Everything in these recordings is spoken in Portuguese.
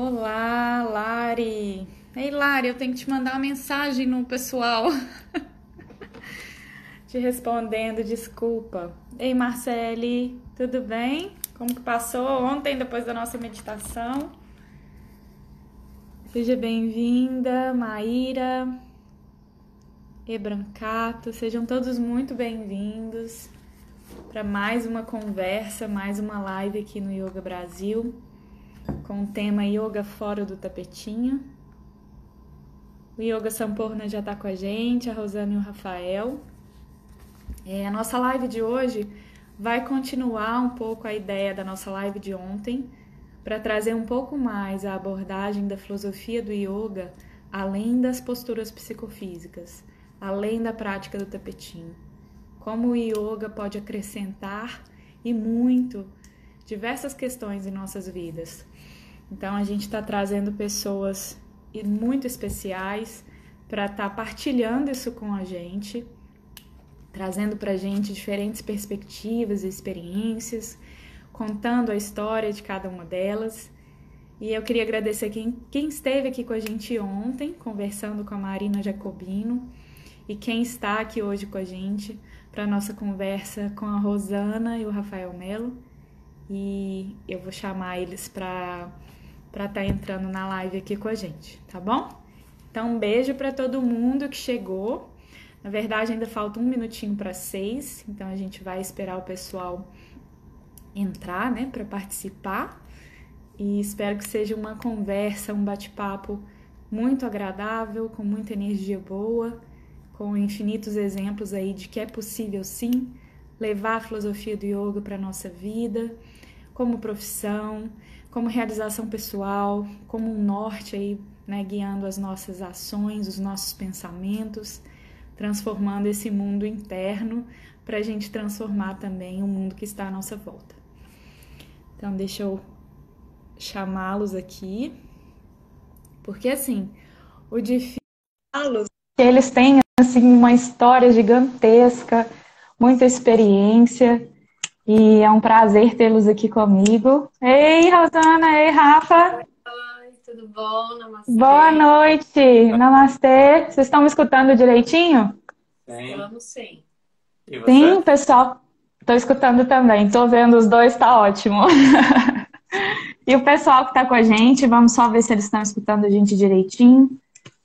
Olá, Lari. Ei, Lari, eu tenho que te mandar uma mensagem no pessoal. Te respondendo, desculpa. Ei, Marcele, tudo bem? Como que passou ontem depois da nossa meditação? Seja bem-vinda, Maíra, Ebrancato, sejam todos muito bem-vindos para mais uma conversa, mais uma live aqui no Yoga Brasil, com o tema Yoga Fora do Tapetinho. O Yoga Samporna já está com a gente, a Rosana e o Rafael. A nossa live de hoje vai continuar um pouco a ideia da nossa live de ontem, para trazer um pouco mais a abordagem da filosofia do yoga, além das posturas psicofísicas, além da prática do tapetinho. Como o yoga pode acrescentar e muito diversas questões em nossas vidas. Então a gente está trazendo pessoas muito especiais para estar partilhando isso com a gente, trazendo para a gente diferentes perspectivas e experiências, contando a história de cada uma delas. E eu queria agradecer quem esteve aqui com a gente ontem, conversando com a Marina Jacobino, e quem está aqui hoje com a gente para a nossa conversa com a Rosana e o Rafael Melo. E eu vou chamar eles para estar entrando na live aqui com a gente, tá bom? Então, um beijo para todo mundo que chegou. Na verdade, ainda falta 1 minutinho para 6, então a gente vai esperar o pessoal entrar, né, para participar. E espero que seja uma conversa, um bate-papo muito agradável, com muita energia boa, com infinitos exemplos aí de que é possível sim levar a filosofia do yoga para a nossa vida, como profissão, como realização pessoal, como um norte aí, né, guiando as nossas ações, os nossos pensamentos, transformando esse mundo interno para a gente transformar também o mundo que está à nossa volta. Então deixa eu chamá-los aqui, porque assim, o difícil é que eles têm assim uma história gigantesca, muita experiência, e é um prazer tê-los aqui comigo. Ei, Rosana, ei, Rafa. Oi, tudo bom? Namastê. Boa noite, namastê. Vocês estão me escutando direitinho? Estamos sim. E Sim, você? pessoal, estou escutando também, estou vendo os dois, tá ótimo. E o pessoal que está com a gente, vamos só ver se eles estão escutando a gente direitinho.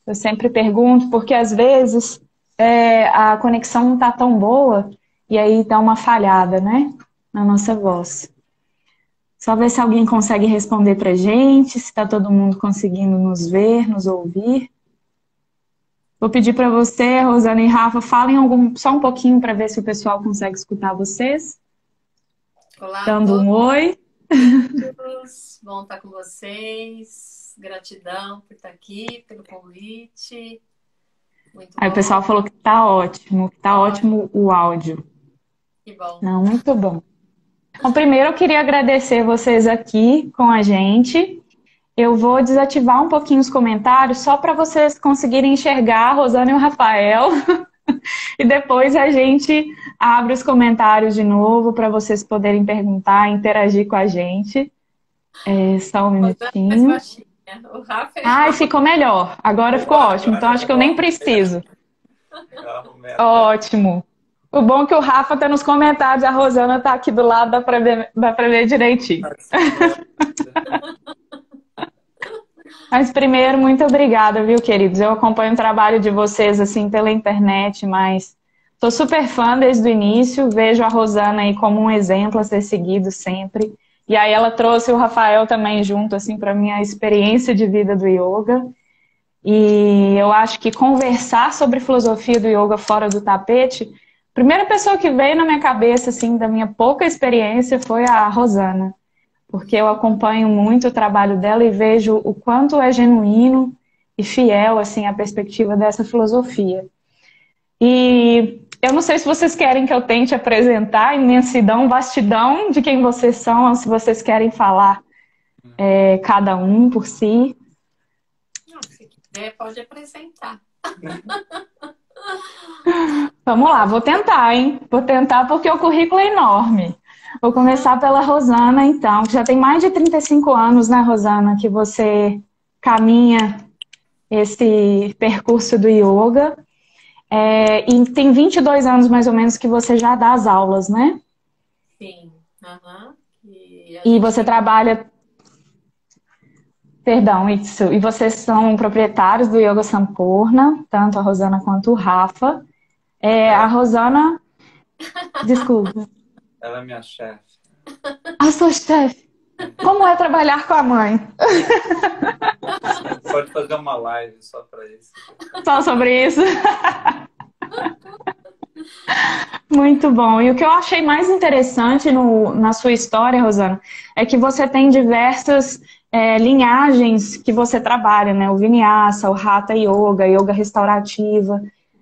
Eu sempre pergunto, porque às vezes a conexão não está tão boa e aí dá uma falhada, né, na nossa voz. Só ver se alguém consegue responder para a gente, se está todo mundo conseguindo nos ver, nos ouvir. Vou pedir para você, Rosana e Rafa, falem só um pouquinho para ver se o pessoal consegue escutar vocês. Olá a Dando um oi. todos, bom estar com vocês. Gratidão por estar aqui, pelo convite. Muito Aí o bom. pessoal falou que tá ótimo o áudio. Que bom. Não, muito bom. Bom, primeiro eu queria agradecer vocês aqui com a gente. Eu vou desativar um pouquinho os comentários só para vocês conseguirem enxergar a Rosana e o Rafael. E depois a gente abre os comentários de novo para vocês poderem perguntar, interagir com a gente. Só um Mais minutinho. baixinha. O Rafa Ai, ficou melhor. Agora ficou ótimo. Então acho que eu nem preciso. Ótimo. O bom é que o Rafa tá nos comentários, a Rosana tá aqui do lado, dá pra ver direitinho. Mas primeiro, muito obrigada, viu, queridos? Eu acompanho o trabalho de vocês, assim, pela internet, mas sou super fã desde o início, vejo a Rosana aí como um exemplo a ser seguido sempre. E aí ela trouxe o Rafael também junto, assim, para minha experiência de vida do yoga. E eu acho que conversar sobre filosofia do yoga fora do tapete, a primeira pessoa que veio na minha cabeça, assim, da minha pouca experiência foi a Rosana. Porque eu acompanho muito o trabalho dela e vejo o quanto é genuíno e fiel, assim, a perspectiva dessa filosofia. E eu não sei se vocês querem que eu tente apresentar a imensidão, vastidão de quem vocês são, ou se vocês querem falar cada um por si. Não, se quiser, pode apresentar. Vamos lá, vou tentar, hein? Vou tentar porque o currículo é enorme. Vou começar pela Rosana, então, que já tem mais de 35 anos, né, Rosana, que você caminha esse percurso do yoga. E tem 22 anos, mais ou menos, que você já dá as aulas, né? Sim. Aham. E a E gente você trabalha, perdão, isso, e vocês são proprietários do Yoga Sampurna, tanto a Rosana quanto o Rafa. A É, Rosana, desculpa, ela é minha chefe. a sua chefe, como é trabalhar com a mãe? A gente pode fazer uma live só para isso. Só sobre isso. Muito bom. E o que eu achei mais interessante na sua história, Rosana, é que você tem diversas linhagens que você trabalha, né? O Vinyasa, o Hatha Yoga, Yoga restaurativa.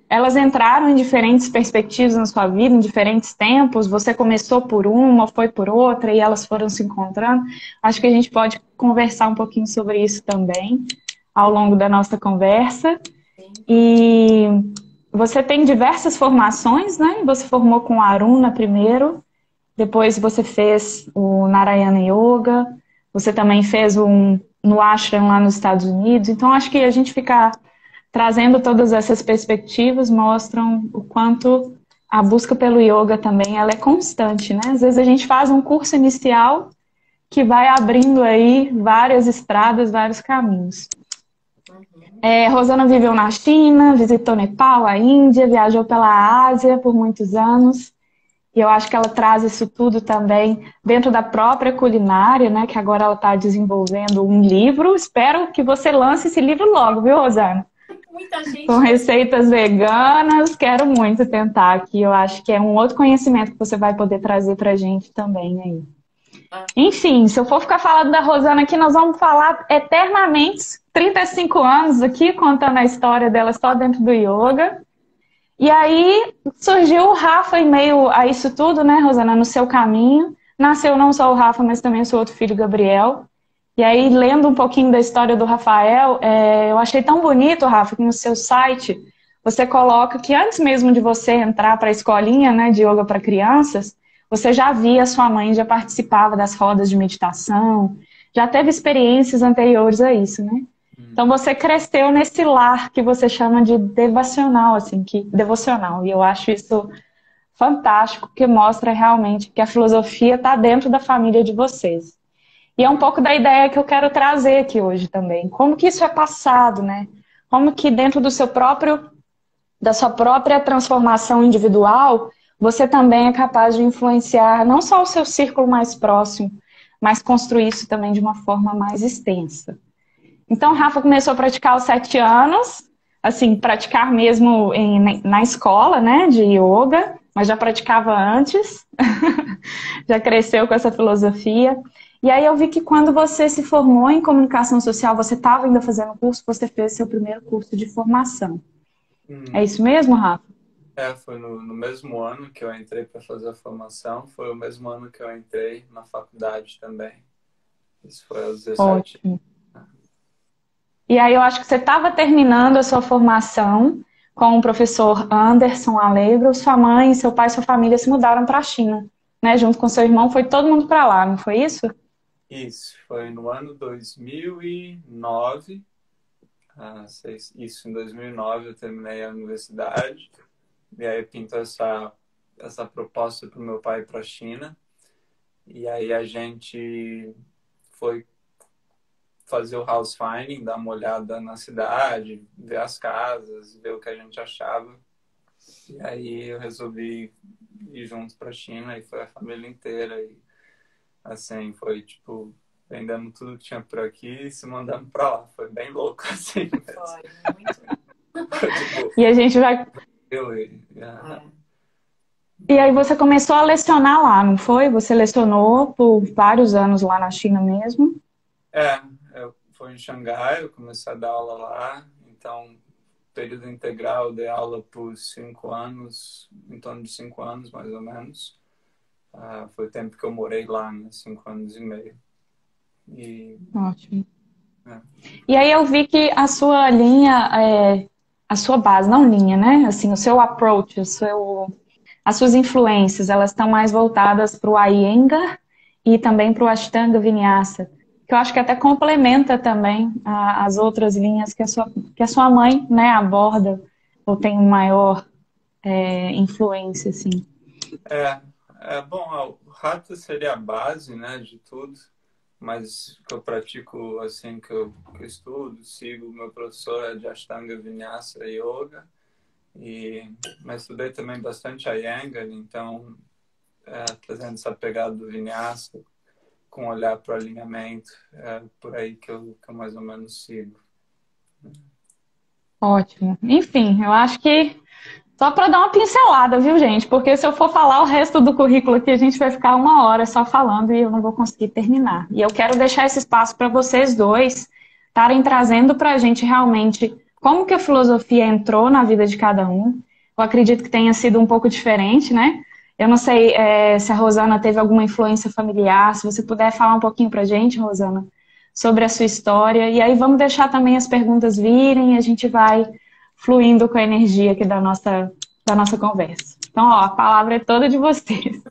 Elas entraram em diferentes perspectivas na sua vida, em diferentes tempos. Você começou por uma, foi por outra, e elas foram se encontrando. Acho que a gente pode conversar um pouquinho sobre isso também ao longo da nossa conversa. sim. E você tem diversas formações, né? Você formou com o Aruna primeiro, depois você fez o Narayana Yoga, você também fez no Ashram lá nos Estados Unidos. Então, acho que a gente ficar trazendo todas essas perspectivas mostram o quanto a busca pelo yoga também ela é constante, né? Às vezes a gente faz um curso inicial que vai abrindo aí várias estradas, vários caminhos. Uhum. Rosana viveu na China, visitou Nepal, a Índia, viajou pela Ásia por muitos anos. E eu acho que ela traz isso tudo também dentro da própria culinária, né? Que agora ela está desenvolvendo um livro. Espero que você lance esse livro logo, viu, Rosana? Muita gente Com receitas veganas. Quero muito tentar aqui. Eu acho que é um outro conhecimento que você vai poder trazer para a gente também aí. Enfim, se eu for ficar falando da Rosana aqui, nós vamos falar eternamente, 35 anos aqui, contando a história dela só dentro do yoga. E aí surgiu o Rafa em meio a isso tudo, né, Rosana, no seu caminho. Nasceu não só o Rafa, mas também o seu outro filho, Gabriel. E aí, lendo um pouquinho da história do Rafael, eu achei tão bonito, Rafa, que no seu site você coloca que antes mesmo de você entrar para a escolinha, né, de yoga para crianças, você já via sua mãe, já participava das rodas de meditação, já teve experiências anteriores a isso, né? Então você cresceu nesse lar que você chama de devocional, assim, devocional. E eu acho isso fantástico, que mostra realmente que a filosofia está dentro da família de vocês. E é um pouco da ideia que eu quero trazer aqui hoje também. Como que isso é passado, né? Como que dentro da sua própria transformação individual, você também é capaz de influenciar não só o seu círculo mais próximo, mas construir isso também de uma forma mais extensa. Então, Rafa começou a praticar aos 7 anos, assim, praticar mesmo na escola, né, de yoga, mas já praticava antes, já cresceu com essa filosofia. E aí eu vi que quando você se formou em comunicação social, você estava ainda fazendo curso, você fez seu primeiro curso de formação. É isso mesmo, Rafa? Foi no mesmo ano que eu entrei para fazer a formação, foi o mesmo ano que eu entrei na faculdade também. Isso foi aos 17. Ótimo. E aí eu acho que você estava terminando a sua formação com o professor Anderson Alegro, sua mãe, seu pai e sua família se mudaram para a China, né? Junto com seu irmão, foi todo mundo para lá, não foi isso? Isso, foi no ano 2009. Isso, em 2009 eu terminei a universidade. E aí pintou essa proposta para o meu pai ir para a China. E aí a gente foi fazer o house finding, dar uma olhada na cidade, ver as casas, ver o que a gente achava. E aí eu resolvi ir junto para a China e foi a família inteira. E assim, foi tipo, vendendo tudo que tinha por aqui e se mandando para lá. Foi bem louco, assim. Foi muito. Foi, tipo, E a gente vai... E aí você começou a lecionar lá, não foi? Você lecionou por vários anos lá na China mesmo? Eu fui em Xangai, eu comecei a dar aula lá. Então, período integral, eu dei aula por 5 anos, em torno de 5 anos, mais ou menos. Foi o tempo que eu morei lá, né? 5 anos e meio. Ótimo. E aí eu vi que a sua linha, a sua base, não linha, né? Assim, o seu approach, as suas influências, elas estão mais voltadas para o Iyengar e também para o Ashtanga Vinyasa, que eu acho que até complementa também as outras linhas que a sua mãe, né, aborda, ou tem maior influência, assim. Bom, o Hatha seria a base, né, de tudo, mas que eu pratico, assim, que eu estudo, sigo o meu professor é de Ashtanga Vinyasa Yoga, mas estudei também bastante Iyengar, então, trazendo essa pegada do Vinyasa, com olhar para o alinhamento, por aí que eu mais ou menos sigo. Ótimo. Enfim, eu acho que só para dar uma pincelada, viu, gente? Porque se eu for falar o resto do currículo aqui, a gente vai ficar 1 hora só falando e eu não vou conseguir terminar. E eu quero deixar esse espaço para vocês dois estarem trazendo para a gente realmente como que a filosofia entrou na vida de cada um. Eu acredito que tenha sido um pouco diferente, né? Eu não sei se a Rosana teve alguma influência familiar, se você puder falar um pouquinho para a gente, Rosana, sobre a sua história. E aí vamos deixar também as perguntas virem e a gente vai fluindo com a energia aqui da nossa conversa. Então, ó, a palavra é toda de vocês.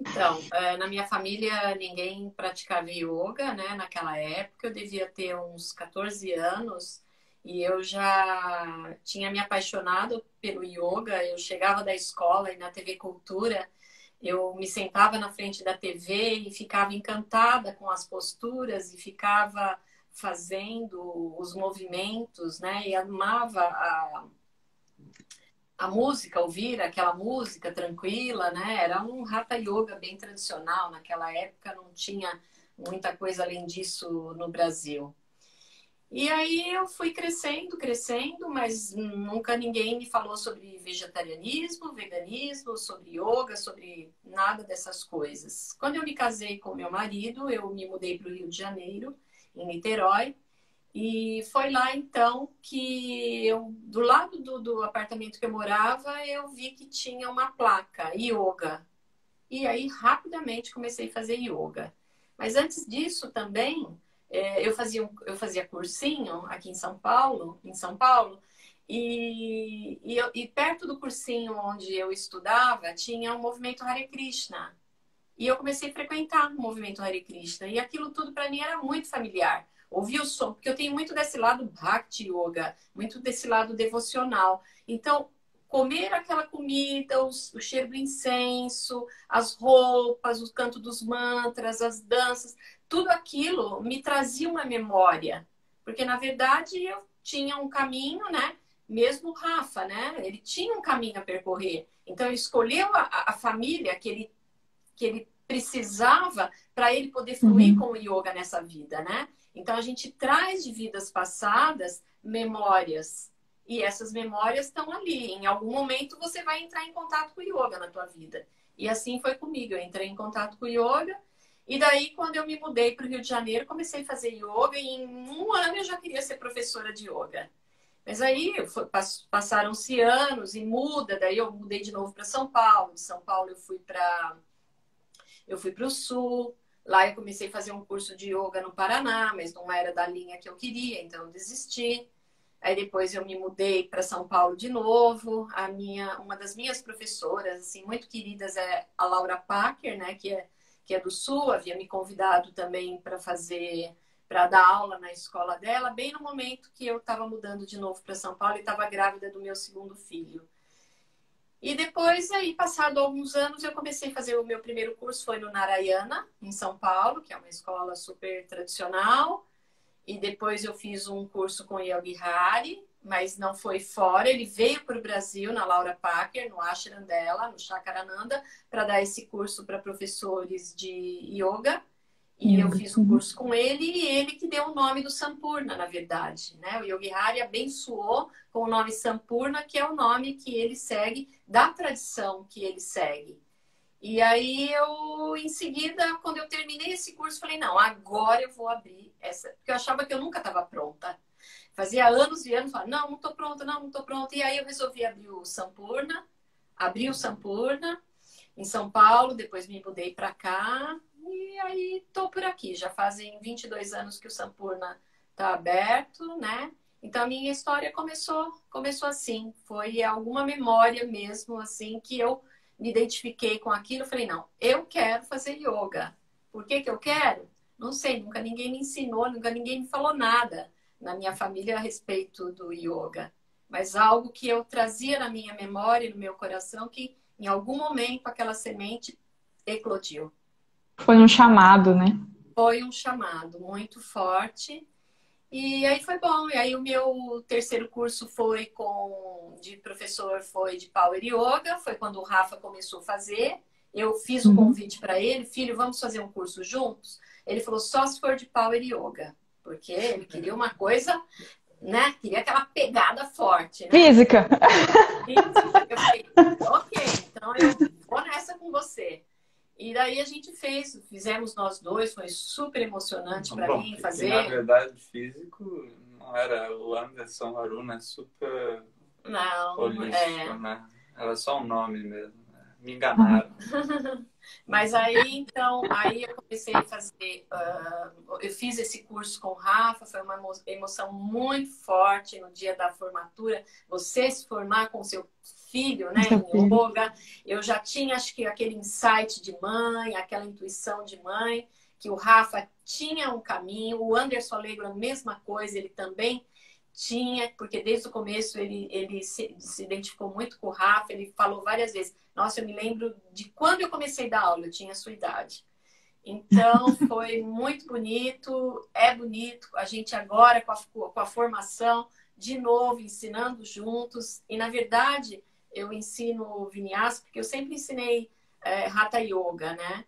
Então, na minha família ninguém praticava yoga, né? Naquela época eu devia ter uns 14 anos e eu já tinha me apaixonado pelo yoga. Eu chegava da escola e na TV Cultura eu me sentava na frente da TV e ficava encantada com as posturas e ficava fazendo os movimentos, né? E amava a música, ouvir aquela música tranquila, né? Era um Hatha Yoga bem tradicional. Naquela época não tinha muita coisa além disso no Brasil. E aí eu fui crescendo, crescendo, mas nunca ninguém me falou sobre vegetarianismo, veganismo, sobre yoga, sobre nada dessas coisas. Quando eu me casei com meu marido, eu me mudei para o Rio de Janeiro, em Niterói, e foi lá então que eu, do lado do apartamento que eu morava, eu vi que tinha uma placa, yoga. E aí rapidamente comecei a fazer yoga. Mas antes disso também, eu fazia cursinho aqui em São Paulo, e perto do cursinho onde eu estudava tinha o movimento Hare Krishna. E eu comecei a frequentar o movimento Hare Krishna. E aquilo tudo para mim era muito familiar. Ouvir o som, porque eu tenho muito desse lado Bhakti Yoga, muito desse lado devocional. Então, comer aquela comida, o cheiro do incenso, as roupas, o canto dos mantras, as danças, tudo aquilo me trazia uma memória. Porque, na verdade, eu tinha um caminho, né? Mesmo o Rafa, né? Ele tinha um caminho a percorrer. Então, ele escolheu a família que ele precisava para ele poder fluir com o yoga nessa vida, né? Então a gente traz de vidas passadas memórias e essas memórias estão ali. Em algum momento você vai entrar em contato com o yoga na tua vida. E assim foi comigo. Eu entrei em contato com o yoga e daí quando eu me mudei para o Rio de Janeiro comecei a fazer yoga e em 1 ano eu já queria ser professora de yoga. Mas aí passaram-se anos e muda. Daí eu mudei de novo para São Paulo. De São Paulo eu fui para o Sul, lá eu comecei a fazer um curso de yoga no Paraná, mas não era da linha que eu queria, então eu desisti. Aí depois eu me mudei para São Paulo de novo. Uma das minhas professoras, assim, muito queridas é a Laura Packer, né, que é do Sul, havia me convidado também para dar aula na escola dela, bem no momento que eu estava mudando de novo para São Paulo e estava grávida do meu segundo filho. E depois, aí, passado alguns anos, eu comecei a fazer o meu primeiro curso, foi no Narayana, em São Paulo, que é uma escola super tradicional. E depois eu fiz um curso com Yogi Hari, mas não foi fora. Ele veio para o Brasil, na Laura Packer, no ashram dela, no Chakarananda, para dar esse curso para professores de yoga. E eu fiz um curso com ele e ele que deu o nome do Sampurna, na verdade, né? O Yogi Hari abençoou com o nome Sampurna, que é o nome que ele segue, da tradição que ele segue. E aí eu, em seguida, quando eu terminei esse curso, falei, não, agora eu vou abrir essa. Porque eu achava que eu nunca estava pronta. Fazia anos e anos, falava, não estou pronta, não estou pronta. E aí eu resolvi abrir o Sampurna em São Paulo, depois me mudei para cá. E aí estou por aqui. Já fazem 22 anos que o Sampurna está aberto, né? Então, a minha história começou assim. Foi alguma memória mesmo, assim, que eu me identifiquei com aquilo. Eu falei, não, eu quero fazer yoga. Por que que eu quero? Não sei, nunca ninguém me ensinou, nunca ninguém me falou nada na minha família a respeito do yoga. Mas algo que eu trazia na minha memória, no meu coração, que em algum momento aquela semente eclodiu. Foi um chamado, né? Foi um chamado muito forte. E aí foi bom. E aí o meu terceiro curso de professor foi de Power Yoga. Foi quando o Rafa começou a fazer. Eu fiz o Uhum. convite para ele. Filho, vamos fazer um curso juntos? Ele falou, só se for de Power Yoga. Porque ele queria uma coisa, né? Queria aquela pegada forte, né? Física. Eu falei, ok, então eu vou nessa com você. E daí a gente fizemos nós dois, foi super emocionante para Bom, mim que fazer. na verdade físico não era o Anderson Aruna, super Não, holístico, né? Era só um nome mesmo. Né? Me enganaram. Mas aí, então, aí eu comecei a fazer, eu fiz esse curso com o Rafa, foi uma emoção muito forte no dia da formatura, você se formar com seu filho, né, em yoga. Eu já tinha, acho que, aquele insight de mãe, aquela intuição de mãe, que o Rafa tinha um caminho, o Anderson Allegro a mesma coisa, ele também tinha, porque desde o começo ele se identificou muito com o Rafa, ele falou várias vezes, nossa, eu me lembro de quando eu comecei a dar aula, eu tinha a sua idade. Então, foi muito bonito, é bonito. A gente agora, com a formação, de novo, ensinando juntos. E, na verdade, eu ensino Vinyasa, porque eu sempre ensinei Hatha Yoga, né?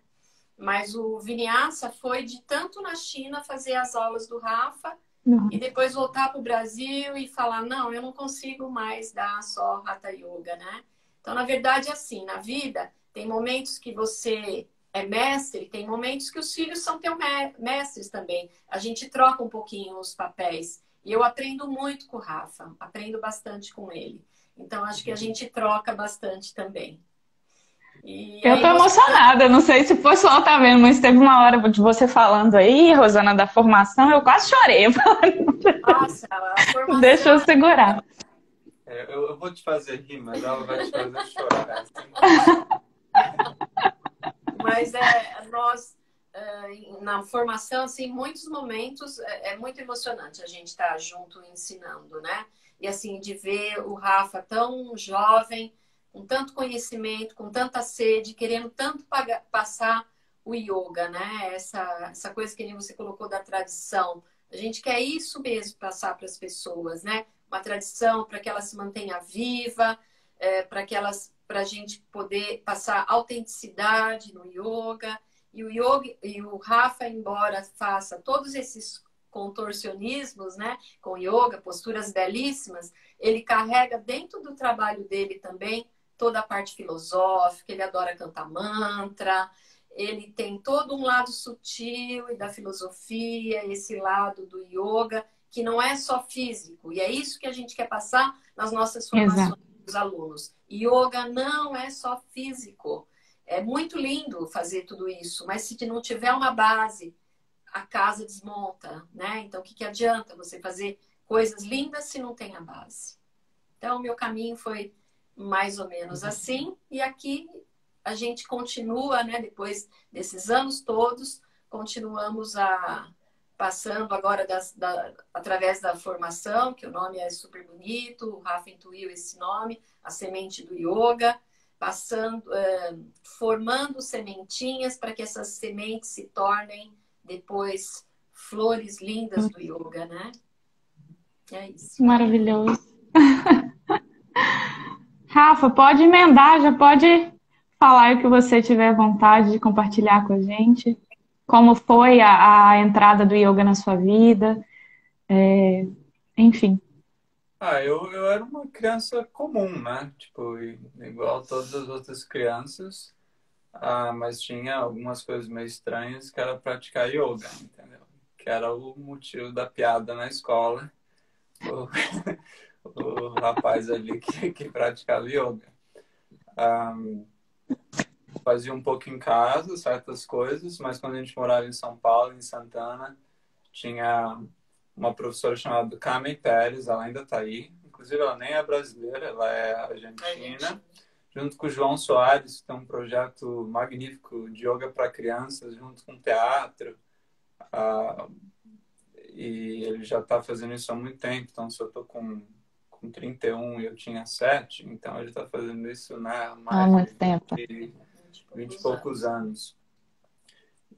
Mas o Vinyasa foi de tanto na China fazer as aulas do Rafa e depois voltar para o Brasil e falar, não, eu não consigo mais dar só Hatha Yoga, né? Então, na verdade, é assim, na vida, tem momentos que você é mestre, tem momentos que os filhos são teus mestres também. A gente troca um pouquinho os papéis. E eu aprendo muito com o Rafa, aprendo bastante com ele. Então, acho que a gente troca bastante também. E Eu aí tô você... emocionada, não sei se o pessoal tá vendo, mas teve uma hora de você falando aí, Rosana, da formação, eu quase chorei. Nossa, a formação... Deixa eu segurar. Eu vou te fazer rir, mas ela vai te fazer chorar. Assim. Mas nós, na formação, assim, em muitos momentos, é muito emocionante a gente estar junto ensinando, né? E assim, de ver o Rafa tão jovem, com tanto conhecimento, com tanta sede, querendo tanto passar o yoga, né? Essa coisa que nem você colocou da tradição. A gente quer isso mesmo passar para as pessoas, né? Uma tradição para que ela se mantenha viva, para a gente poder passar autenticidade no yoga. E o yoga e o Rafa, embora faça todos esses contorcionismos, né, com yoga, posturas belíssimas, ele carrega dentro do trabalho dele também toda a parte filosófica, ele adora cantar mantra, ele tem todo um lado sutil e da filosofia, esse lado do yoga, que não é só físico. E é isso que a gente quer passar nas nossas formações dos alunos. Yoga não é só físico. É muito lindo fazer tudo isso, mas se não tiver uma base, a casa desmonta, né? Então, o que adianta você fazer coisas lindas se não tem a base? Então, o meu caminho foi mais ou menos assim. E aqui a gente continua, né? Depois desses anos todos, continuamos passando agora através da formação, que o nome é super bonito, o Rafa intuiu esse nome, a semente do yoga, formando sementinhas para que essas sementes se tornem depois flores lindas do yoga, né? É isso. Maravilhoso. Rafa, pode emendar, já pode falar o que você tiver vontade de compartilhar com a gente. Como foi a entrada do yoga na sua vida? Enfim. Eu era uma criança comum, né? Tipo, igual todas as outras crianças. Mas tinha algumas coisas meio estranhas que era praticar yoga, entendeu? Que era o motivo da piada na escola. O, o rapaz ali que praticava yoga. Fazia um pouco em casa, certas coisas, mas quando a gente morava em São Paulo, em Santana, tinha uma professora chamada Carmen Pérez, ela ainda está aí. Inclusive, ela nem é brasileira, ela é argentina. Junto com o João Soares, que tem um projeto magnífico de yoga para crianças, junto com teatro. E ele já está fazendo isso há muito tempo. Então, se eu estou com 31 e eu tinha 7, então ele está fazendo isso, né, há Há mais muito de tempo. 20 e poucos anos.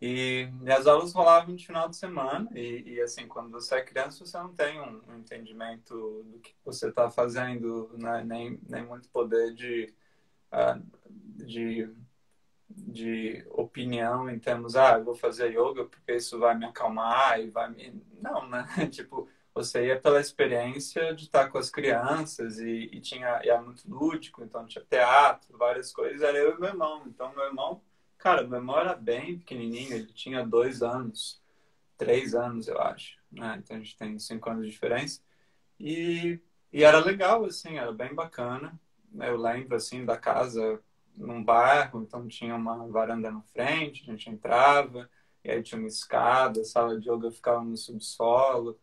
E as aulas rolavam de final de semana. E assim, quando você é criança, você não tem um entendimento do que você está fazendo, né? Nem muito poder de opinião em termos, eu vou fazer yoga porque isso vai me acalmar e vai me... Não, né? Tipo, você ia pela experiência de estar com as crianças e era muito lúdico, então tinha teatro, várias coisas, era eu e meu irmão. Então, cara, meu irmão era bem pequenininho, ele tinha 2 anos, 3 anos, eu acho, né? Então a gente tem 5 anos de diferença. E, e era legal, assim, era bem bacana. Eu lembro, assim, da casa num bairro, então tinha uma varanda na frente, a gente entrava, e aí tinha uma escada, a sala de yoga ficava no subsolo.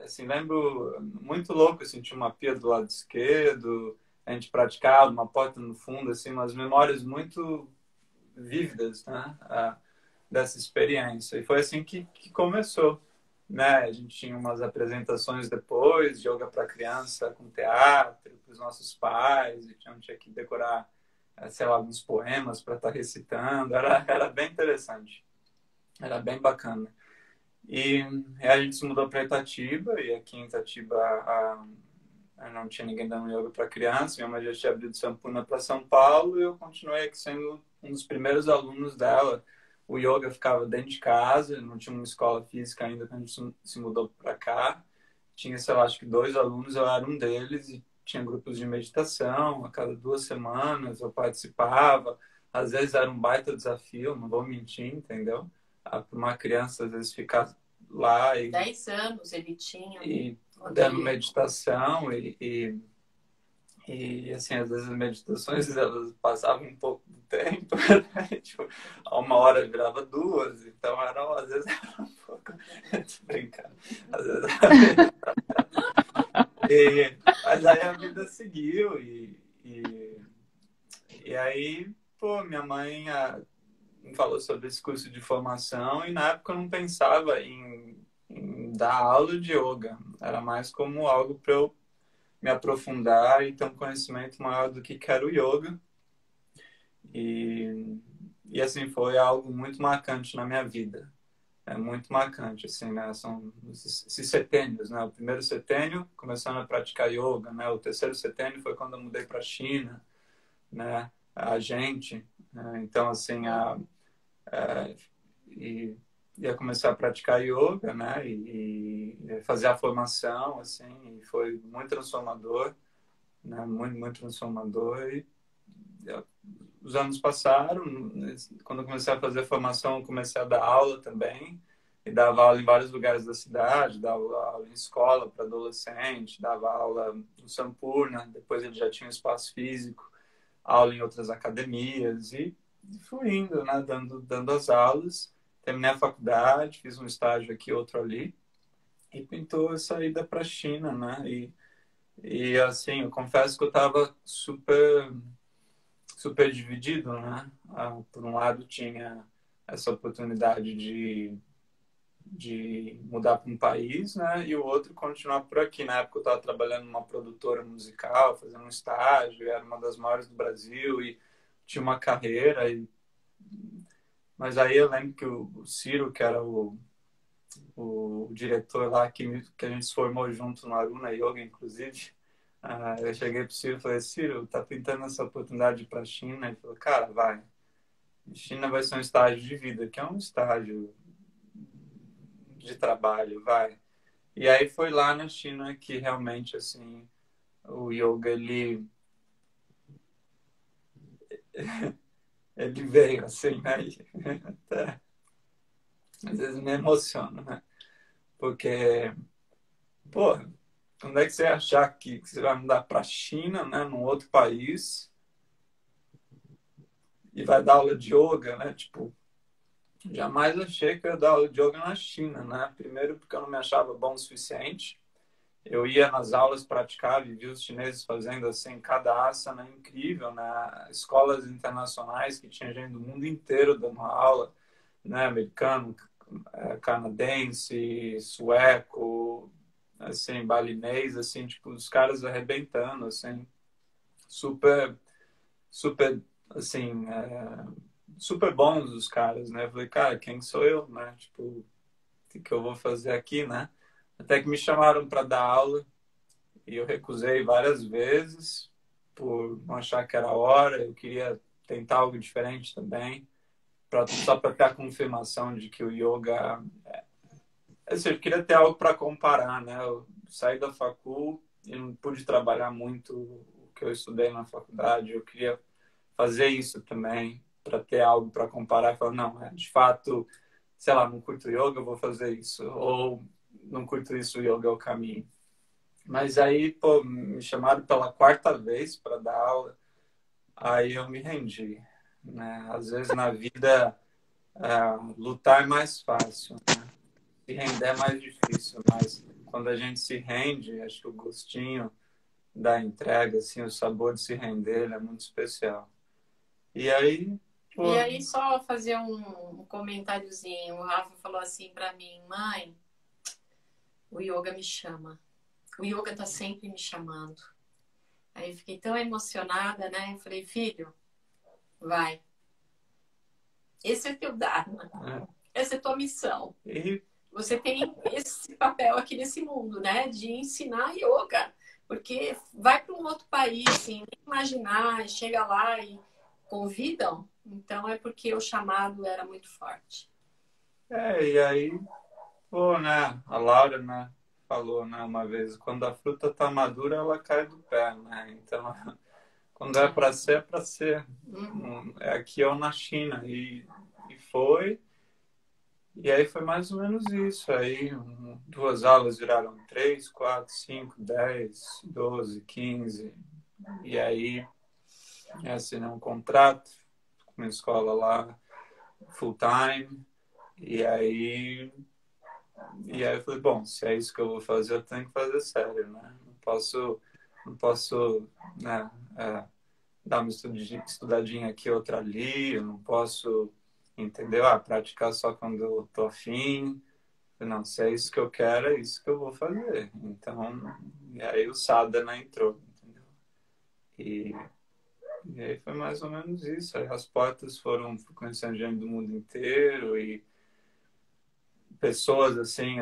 Assim, lembro muito louco, assim, tinha uma pia do lado esquerdo, a gente praticava, uma porta no fundo, assim, umas memórias muito vívidas, né, dessa experiência. E foi assim que começou, né? A gente tinha umas apresentações depois, de yoga para criança com teatro, para os nossos pais, e tinha que decorar, sei lá, alguns poemas para estar recitando. Era bem interessante, era bem bacana. E a gente se mudou para Itatiba, e aqui em Itatiba não tinha ninguém dando yoga para criança. Minha mãe já tinha abrido Sampurna para São Paulo, e eu continuei aqui sendo um dos primeiros alunos dela. O yoga ficava dentro de casa, não tinha uma escola física ainda quando a gente se mudou para cá. Tinha, sei lá, acho que 2 alunos, eu era um deles, e tinha grupos de meditação. A cada 2 semanas eu participava. Às vezes era um baita desafio, não vou mentir, entendeu? Para uma criança, às vezes, ficar lá 10 anos ele tinha. E dando meditação e assim, às vezes as meditações elas passavam um pouco do tempo, né? Tipo, a 1 hora virava 2, então às vezes era um pouco... Tô brincando. Às vezes mas aí a vida seguiu e aí, pô, minha mãe me falou sobre esse curso de formação, e na época eu não pensava em dar aula de yoga. Era mais como algo para eu me aprofundar e ter um conhecimento maior do que era o yoga. E assim, foi algo muito marcante na minha vida. É muito marcante, assim, né? São esses setênios, né? O primeiro setênio, começando a praticar yoga, né? O terceiro setênio foi quando eu mudei para a China, né? Né? Então, assim, ia começar a praticar yoga, né? E fazer a formação, assim, e foi muito transformador, né? Muito, muito transformador. E os anos passaram, quando eu comecei a fazer a formação, eu comecei a dar aula também, e dava aula em vários lugares da cidade, dava aula em escola para adolescente, dava aula no Sampurna, depois ele já tinha um espaço físico, aula em outras academias, e fui indo, né? Dando as aulas. Terminei a faculdade, fiz um estágio aqui, outro ali, e pintou a saída para a China, né? E assim, eu confesso que eu estava super, super dividido, né? Por um lado, tinha essa oportunidade de mudar para um país, né? E o outro, continuar por aqui. Na época, eu estava trabalhando numa produtora musical, fazendo um estágio, era uma das maiores do Brasil, e tinha uma carreira. Mas aí eu lembro que o Ciro, que era o diretor lá que a gente se formou junto no Aruna Yoga, inclusive, eu cheguei pro Ciro e falei: Ciro, tá pintando essa oportunidade para a China? Ele falou: cara, vai. China vai ser um estágio de vida, que é um estágio de trabalho, vai. E aí foi lá na China que realmente, assim, o yoga, ele veio, assim, né? Até, às vezes me emociona, né? Porque, pô, quando é que você achar que você vai mudar para a China, né, num outro país, e vai dar aula de yoga, né? Tipo, jamais achei que eu ia dar aula de yoga na China, né? Primeiro porque eu não me achava bom o suficiente. Eu ia nas aulas praticar, via os chineses fazendo assim, cada asana incrível, né? Escolas internacionais que tinha gente do mundo inteiro dando aula, né? Americano, canadense, sueco, assim, balinês, assim, tipo, os caras arrebentando, assim, super, super, assim, super bons os caras, né? Eu falei, cara, quem sou eu, né? Tipo, o que eu vou fazer aqui, né? Até que me chamaram para dar aula e eu recusei várias vezes por não achar que era a hora. Eu queria tentar algo diferente também, só para ter a confirmação de que o yoga. Assim, eu queria ter algo para comparar, né? Eu saí da facul e não pude trabalhar muito o que eu estudei na faculdade. Eu queria fazer isso também para ter algo para comparar e falar, não, de fato, sei lá, não curto yoga, eu vou fazer isso. Ou não curto isso, o yoga é o caminho. Mas aí, pô, me chamaram pela quarta vez para dar aula, aí eu me rendi, né? Às vezes na vida, lutar é mais fácil, né? Se render é mais difícil, mas quando a gente se rende, acho que o gostinho da entrega, assim, o sabor de se render, ele é muito especial. E aí, E pô, aí, só fazer um comentáriozinho. O Rafa falou assim para mim, mãe, o yoga me chama. O yoga tá sempre me chamando. Aí eu fiquei tão emocionada, né? Eu falei, filho, vai. Esse é teu dharma. Essa é tua missão. e Você tem esse papel aqui nesse mundo, né? De ensinar yoga. Porque vai para um outro país, assim, nem imaginar, chega lá e convidam. Então é porque o chamado era muito forte. e aí, pô, né? A Laura, né? Falou, né? Uma vez, quando a fruta tá madura, ela cai do pé, né? Então, quando é para ser, é para ser. É aqui ou na China. E foi. E aí foi mais ou menos isso. Aí duas aulas viraram 3, 4, 5, 10, 12, 15. E aí assinei um contrato com uma escola lá, full time. E aí, eu falei, bom, se é isso que eu vou fazer, eu tenho que fazer sério, né? Não posso, né, dar uma estudadinha aqui, outra ali. Eu não posso, entendeu? Praticar só quando eu tô afim. Não, se é isso que eu quero, é isso que eu vou fazer. Então, e aí o Sadhana entrou, entendeu? E, e aí foi mais ou menos isso. Aí as portas foram conhecendo gente do mundo inteiro e pessoas assim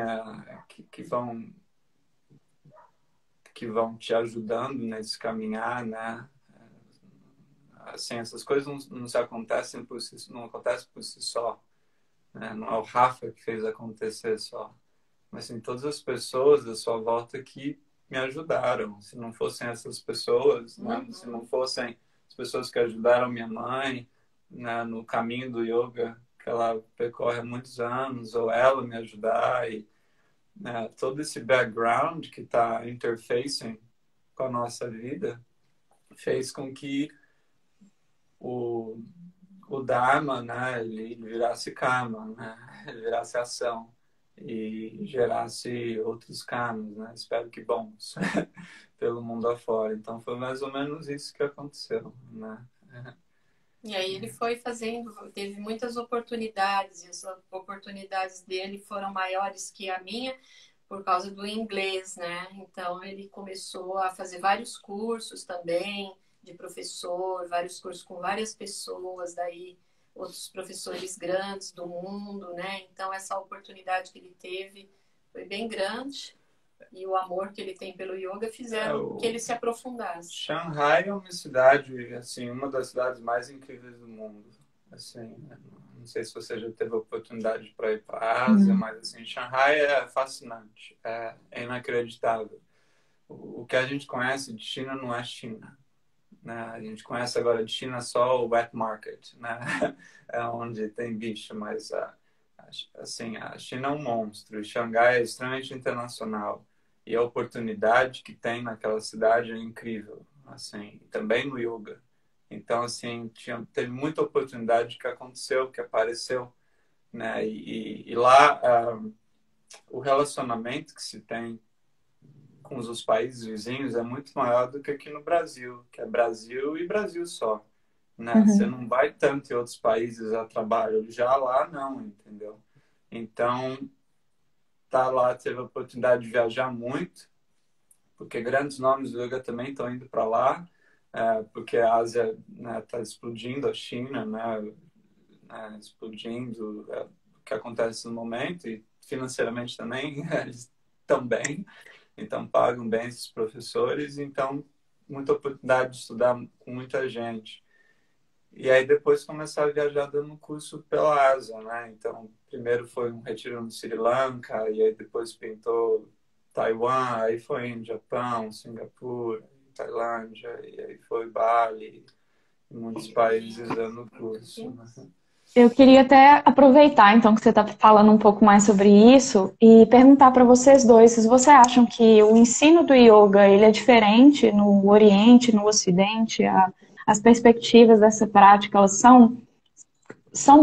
que vão te ajudando nesse caminhar, né? Assim, essas coisas não se acontecem por si, não acontecem por si só, né? Não é o Rafa que fez acontecer só, mas sim todas as pessoas da sua volta que me ajudaram. Se não fossem essas pessoas, né? Se não fossem as pessoas que ajudaram minha mãe, né, no caminho do yoga que ela percorre há muitos anos, ou ela me ajudar, e né, todo esse background que está interfacing com a nossa vida fez com que o, o Dharma, né, ele virasse karma, né, ele virasse ação e gerasse outros karmas, né, espero que bons, pelo mundo afora. Então foi mais ou menos isso que aconteceu, né. E aí ele foi fazendo, teve muitas oportunidades, e as oportunidades dele foram maiores que a minha por causa do inglês, né? Então ele começou a fazer vários cursos também de professor, vários cursos com várias pessoas, daí outros professores grandes do mundo, né? Então essa oportunidade que ele teve foi bem grande e o amor que ele tem pelo yoga fizeram que ele se aprofundasse. Shanghai é uma cidade, assim, uma das cidades mais incríveis do mundo. Assim, não sei se você já teve a oportunidade para ir para a Ásia, mas assim, Shanghai é fascinante, é inacreditável. O que a gente conhece de China não é China, né? A gente conhece agora de China só o wet market, né? É onde tem bicho, mas assim, a China é um monstro. E Xangai é extremamente internacional e a oportunidade que tem naquela cidade é incrível, assim, também no yoga. Então, assim, teve muita oportunidade que aconteceu, que apareceu, né? E lá o relacionamento que se tem com os países vizinhos é muito maior do que aqui no Brasil, que é Brasil e Brasil só, né? Você Uhum. não vai tanto em outros países a trabalho, já lá não, entendeu? Então, tá lá, teve a oportunidade de viajar muito, porque grandes nomes do yoga também estão indo para lá, porque a Ásia, né, tá explodindo, a China, né, explodindo, o que acontece no momento, e financeiramente também, eles estão bem. Então, pagam bem esses professores. Então, muita oportunidade de estudar com muita gente. E aí, depois, começar a viajar dando curso pela Ásia, né? Então, primeiro foi um retiro no Sri Lanka, e aí depois pintou Taiwan, aí foi em Japão, Singapura, Tailândia, e aí foi Bali, em muitos países dando curso, né? Eu queria até aproveitar, então, que você está falando um pouco mais sobre isso e perguntar para vocês dois se vocês acham que o ensino do yoga ele é diferente no Oriente, no Ocidente, as perspectivas dessa prática, elas são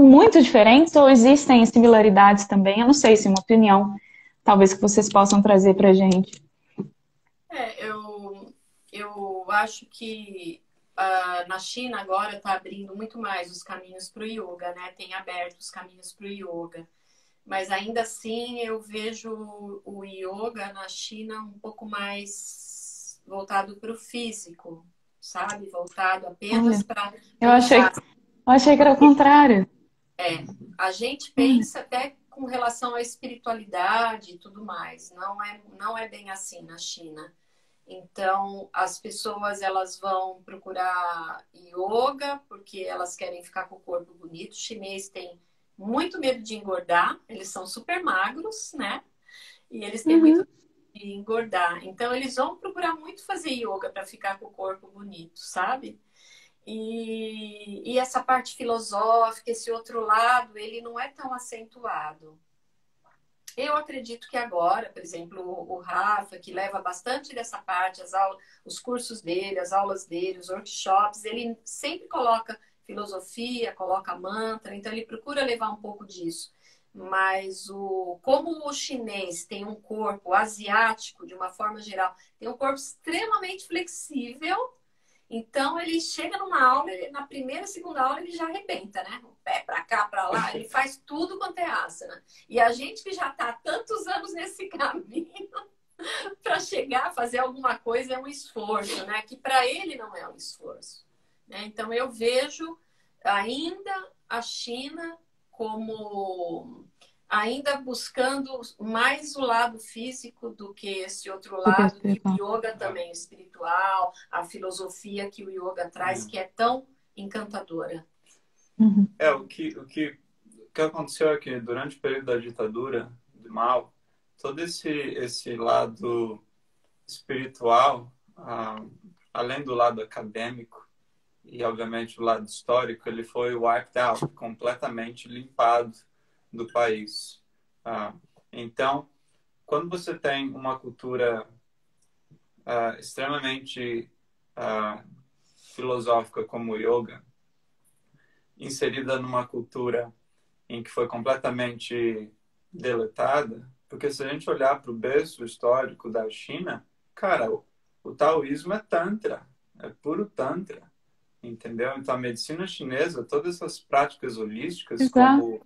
muito diferentes ou existem similaridades também? Eu não sei se uma opinião, talvez que vocês possam trazer para a gente. Eu acho que na China agora está abrindo muito mais os caminhos para o yoga, né? Tem aberto os caminhos para o yoga. Mas ainda assim eu vejo o yoga na China um pouco mais voltado para o físico, sabe? Voltado Olha, apenas para eu os achei que era o contrário. a gente Olha, pensa até com relação à espiritualidade e tudo mais. Não é bem assim na China. Então, as pessoas elas vão procurar yoga porque elas querem ficar com o corpo bonito. O chinês tem muito medo de engordar, eles são super magros, né? E eles têm muito uhum, medo de engordar. Então, eles vão procurar muito fazer yoga para ficar com o corpo bonito, sabe? E essa parte filosófica, esse outro lado, ele não é tão acentuado. Eu acredito que agora, por exemplo, o Rafa, que leva bastante dessa parte, as aulas, os cursos dele, as aulas dele, os workshops, ele sempre coloca filosofia, coloca mantra, então ele procura levar um pouco disso. Mas como o chinês tem um corpo, o asiático, de uma forma geral, tem um corpo extremamente flexível, então ele chega numa aula, na primeira, segunda aula ele já arrebenta, né? O pé para cá, para lá, ele faz tudo quanto é asana. E a gente que já está há tantos anos nesse caminho para chegar a fazer alguma coisa é um esforço, né? Que para ele não é um esforço. Né? Então eu vejo ainda a China como ainda buscando mais o lado físico do que esse outro do que lado que o espiritual. yoga também é espiritual, a filosofia que o yoga traz, que é tão encantadora. Uhum. O que aconteceu é que durante o período da ditadura de Mao, todo esse lado espiritual, além do lado acadêmico e, obviamente, o lado histórico, ele foi wiped out, completamente limpado do país. Então, quando você tem uma cultura extremamente filosófica como o yoga, inserida numa cultura em que foi completamente deletada, porque se a gente olhar para o berço histórico da China, cara, o taoísmo é tantra, é puro tantra, entendeu? Então a medicina chinesa, todas essas práticas holísticas Exato.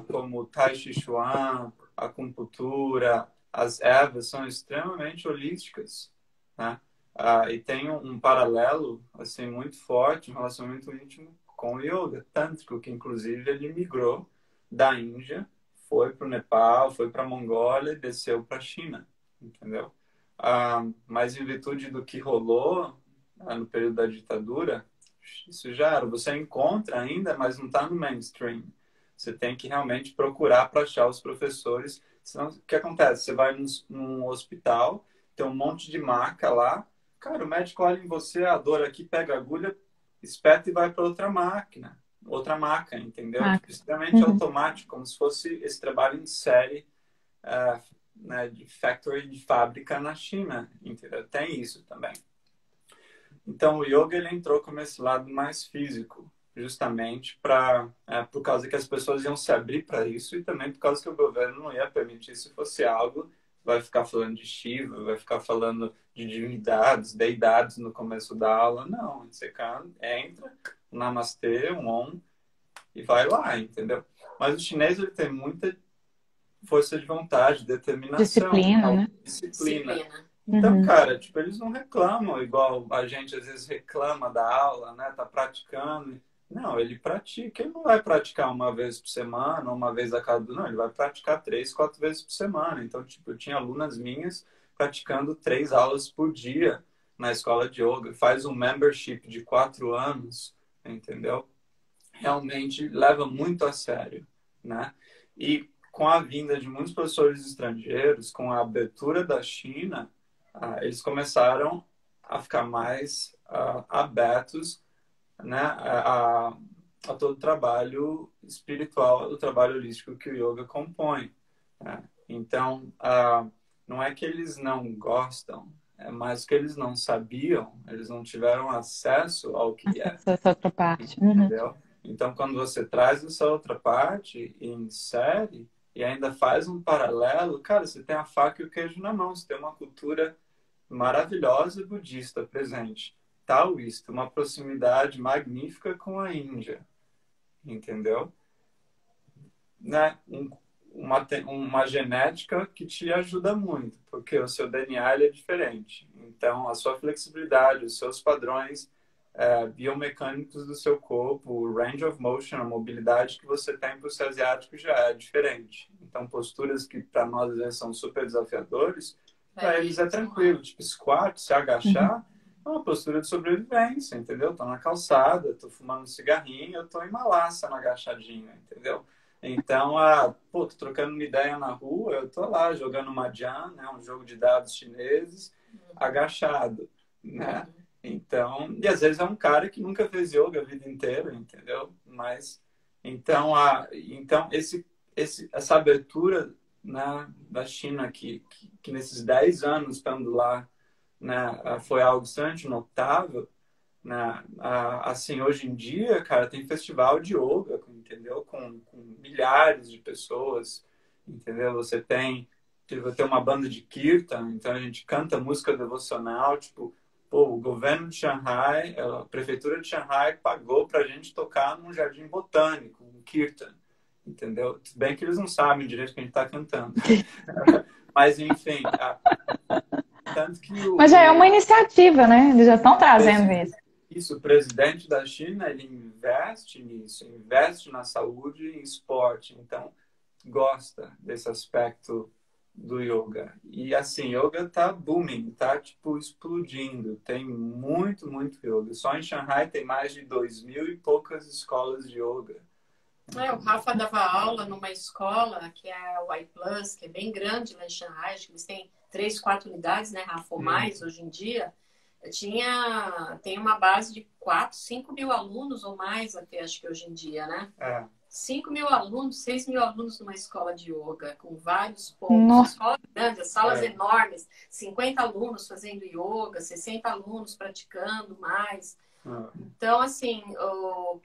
como o Tai Chi Chuan, a acupuntura, as ervas são extremamente holísticas, né? E tem um paralelo assim muito forte, um relacionamento íntimo com o yoga tântrico, que inclusive ele migrou da Índia, foi para o Nepal, foi para a Mongólia e desceu para a China, entendeu? Mas em virtude do que rolou no período da ditadura, isso já era. Você encontra ainda, mas não está no mainstream. Você tem que realmente procurar para achar os professores. Senão, o que acontece? Você vai num hospital, tem um monte de maca lá. Cara, o médico olha em você, a dor aqui, pega a agulha, espeta e vai para outra máquina. Outra maca, entendeu? Ah, Tipo, extremamente uhum. automático, como se fosse esse trabalho em série, né, de factory, de fábrica na China, entendeu? Tem isso também. Então, o yoga ele entrou como esse lado mais físico. justamente por causa que as pessoas iam se abrir para isso e também por causa que o governo não ia permitir se fosse algo, vai ficar falando de Shiva, vai ficar falando de divindades, deidades no começo da aula. Não, você entra, namastê, um om, e vai lá, entendeu? Mas o chinês, ele tem muita força de vontade, determinação, Disciplina, né? disciplina. Então, cara, tipo, eles não reclamam igual a gente às vezes reclama da aula, né? Tá praticando. Não, ele pratica. Ele não vai praticar uma vez por semana, uma vez a cada... Não, ele vai praticar 3, 4 vezes por semana. Então, tipo, eu tinha alunas minhas praticando 3 aulas por dia na escola de yoga. Faz um membership de 4 anos, entendeu? Realmente leva muito a sério, né? E com a vinda de muitos professores estrangeiros, com a abertura da China, eles começaram a ficar mais abertos, né, a todo o trabalho espiritual, o trabalho holístico que o yoga compõe, né? Então, não é que eles não gostam, é mais que eles não sabiam, eles não tiveram acesso ao que é. Essa outra parte. Entendeu? Então, quando você traz essa outra parte e insere, e ainda faz um paralelo, cara, você tem a faca e o queijo na mão, você tem uma cultura maravilhosa budista presente, taoísta, uma proximidade magnífica com a Índia, entendeu? Né? Uma genética que te ajuda muito, porque o seu DNA ele é diferente. Então, a sua flexibilidade, os seus padrões biomecânicos do seu corpo, o range of motion, a mobilidade que você tem para o seu asiático já é diferente. Então, posturas que para nós às vezes são super desafiadores, para eles é tranquilo. Tipo, squat, se agachar, é uma postura de sobrevivência, entendeu? Estou na calçada, estou fumando um cigarrinho, eu estou em Malassa na agachadinha, entendeu? Então, tô trocando uma ideia na rua, eu tô lá jogando Mahjong, né, um jogo de dados chineses, agachado, né? Então, e às vezes é um cara que nunca fez yoga a vida inteira, entendeu? Mas, então, essa abertura, né, da China, que nesses 10 anos estando lá, né, foi algo bastante notável, né? Assim, hoje em dia, cara, tem festival de yoga, entendeu? Com milhares de pessoas, entendeu? Você tem uma banda de kirtan, então a gente canta música devocional, tipo, pô, o governo de Xangai, a prefeitura de Xangai pagou pra gente tocar num jardim botânico, um kirtan, entendeu? Tudo bem que eles não sabem direito o que a gente tá cantando. Mas, enfim, tanto que Mas já é uma iniciativa, né? Eles já estão trazendo isso. Isso, o presidente da China, ele investe nisso, investe na saúde e em esporte, então gosta desse aspecto do yoga. E assim, yoga tá booming, tá tipo explodindo, tem muito, muito yoga. Só em Xangai tem mais de 2.000 e poucas escolas de yoga. O Rafa dava aula numa escola que é a Y Plus, que é bem grande lá em Xangai, acho que eles têm 3, 4 unidades, né, Rafa, ou mais hoje em dia. Tem uma base de 4, 5 mil alunos ou mais até, acho que hoje em dia, né? 5 mil alunos, 6 mil alunos numa escola de yoga, com vários pontos. Escola grande, as salas enormes, 50 alunos fazendo yoga, 60 alunos praticando mais. Então, assim,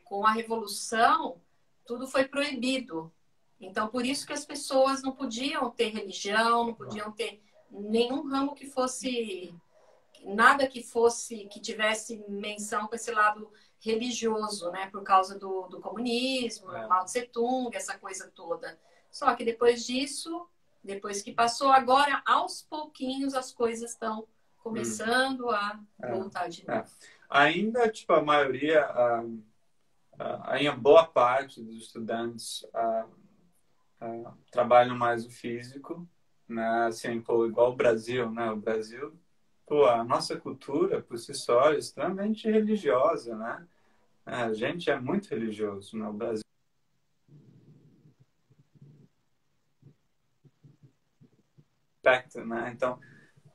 com a revolução, tudo foi proibido. Então, por isso que as pessoas não podiam ter religião, não podiam ter nenhum ramo que fosse... Nada que tivesse menção com esse lado religioso, né? Por causa do comunismo, Mao Tse Tung, essa coisa toda. Só que depois disso, depois que passou, agora, aos pouquinhos, as coisas estão começando a voltar de novo. Ainda, tipo, a maioria, ainda boa parte dos estudantes trabalham mais o físico, né? Assim, pô, igual o Brasil, né? O Brasil... Pô, a nossa cultura, por si só, é extremamente religiosa, né? A gente é muito religioso no Brasil. Né? Então,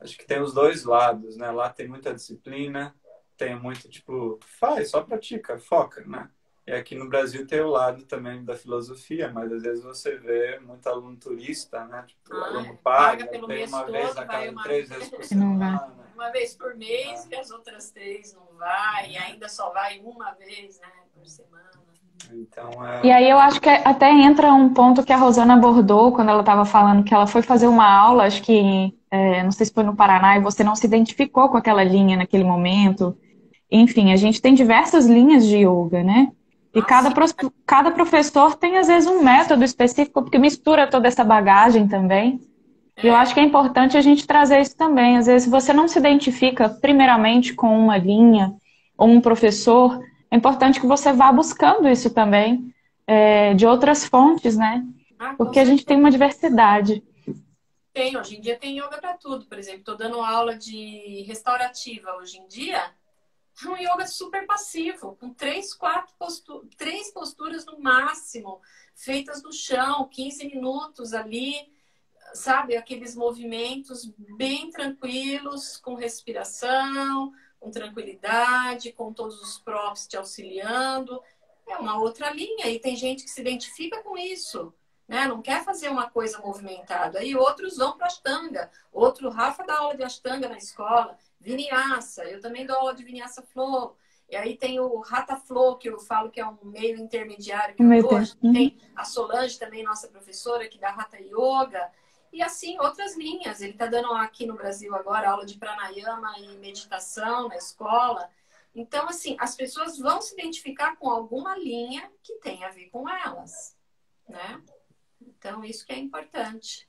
acho que tem os dois lados, né? Lá tem muita disciplina, tem muito, tipo, faz, só pratica, foca, né? E aqui no Brasil tem o lado também da filosofia, mas às vezes você vê muito aluno turista, né? Tipo, o aluno paga pelo tem mês uma todo, vez a cada 3 vezes por Não vai. semana. Uma vez por mês, e as outras 3 não vai, e ainda só vai uma vez, né? por semana. Então, E aí eu acho que até entra um ponto que a Rosana abordou quando ela estava falando que ela foi fazer uma aula, acho que, não sei se foi no Paraná, e você não se identificou com aquela linha naquele momento. Enfim, a gente tem diversas linhas de yoga, né? E Sim. cada professor tem, às vezes, um método específico, porque mistura toda essa bagagem também. E eu acho que é importante a gente trazer isso também. Às vezes, se você não se identifica, primeiramente, com uma linha ou um professor, é importante que você vá buscando isso também, de outras fontes, né? Com Porque a gente tem certeza. uma diversidade. Hoje em dia tem yoga para tudo. Por exemplo, estou dando aula de restaurativa hoje em dia. É um yoga super passivo, com três posturas no máximo, feitas no chão, 15 minutos ali, sabe? Aqueles movimentos bem tranquilos, com respiração, com tranquilidade, com todos os props te auxiliando. É uma outra linha e tem gente que se identifica com isso, né? Não quer fazer uma coisa movimentada. E outros vão para Ashtanga. Rafa dá aula de Ashtanga na escola. Vinyasa, eu também dou aula de Vinyasa Flow. E aí tem o Hatha Flow, que eu falo que é um meio intermediário que eu dou. A gente tem a Solange também, nossa professora, que dá Hatha Yoga. E assim, outras linhas. Ele está dando aqui no Brasil agora aula de pranayama e meditação na escola. Então, assim, as pessoas vão se identificar com alguma linha que tem a ver com elas, né? Então, isso que é importante.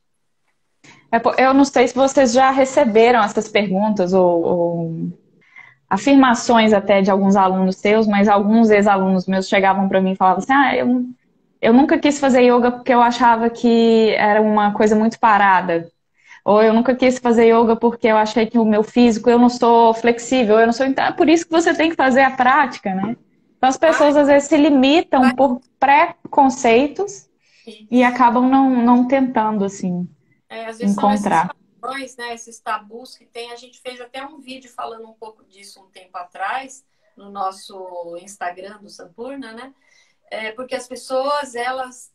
Eu não sei se vocês já receberam essas perguntas ou afirmações até de alguns alunos seus, mas alguns ex-alunos meus chegavam para mim e falavam assim, eu nunca quis fazer yoga porque eu achava que era uma coisa muito parada. Ou eu nunca quis fazer yoga porque eu achei que o meu físico, eu não sou flexível, eu não sou... Então é por isso que você tem que fazer a prática, né? Então as pessoas às vezes se limitam por pré-conceitos e acabam não tentando, assim, às vezes encontrar. São esses padrões, né? Esses tabus que tem. A gente fez até um vídeo falando um pouco disso um tempo atrás, no nosso Instagram do Sampurna, né? Porque as pessoas, elas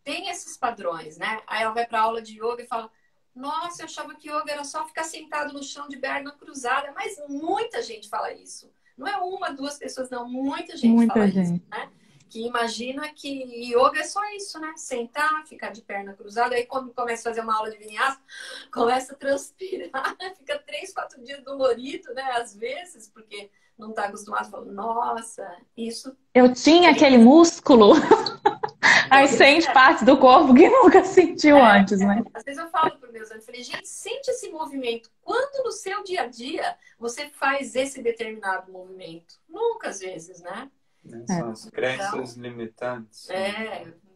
têm esses padrões, né? Aí ela vai para aula de yoga e fala: nossa, eu achava que yoga era só ficar sentado no chão de perna cruzada. Mas muita gente fala isso. Não é uma, duas pessoas, não. Muita gente fala isso, né? Que imagina que yoga é só isso, né? Sentar, ficar de perna cruzada. Aí quando começa a fazer uma aula de vinyasa, começa a transpirar. Fica 3, 4 dias dolorido, né? Às vezes, porque não está acostumado. Fala, nossa, isso... Eu tinha aquele músculo... Aí sente partes do corpo que nunca sentiu antes, né? Às vezes eu falo para os meus alunos, falei, gente, sente esse movimento. Quando no seu dia a dia você faz esse determinado movimento? Nunca, às vezes, né? São as crenças limitantes.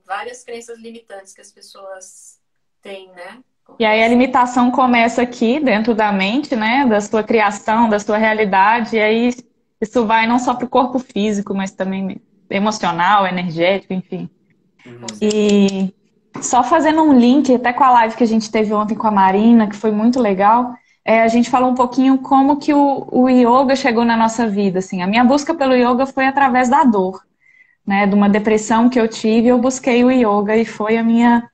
Várias crenças limitantes que as pessoas têm, né? E aí a limitação começa aqui, dentro da mente, né? Da sua criação, da sua realidade. E aí isso vai não só para o corpo físico, mas também emocional, energético, enfim. E só fazendo um link até com a live que a gente teve ontem com a Marina, que foi muito legal, a gente falou um pouquinho como que o yoga chegou na nossa vida. Assim. A minha busca pelo yoga foi através da dor, né? De uma depressão que eu tive, eu busquei o yoga e foi a minha...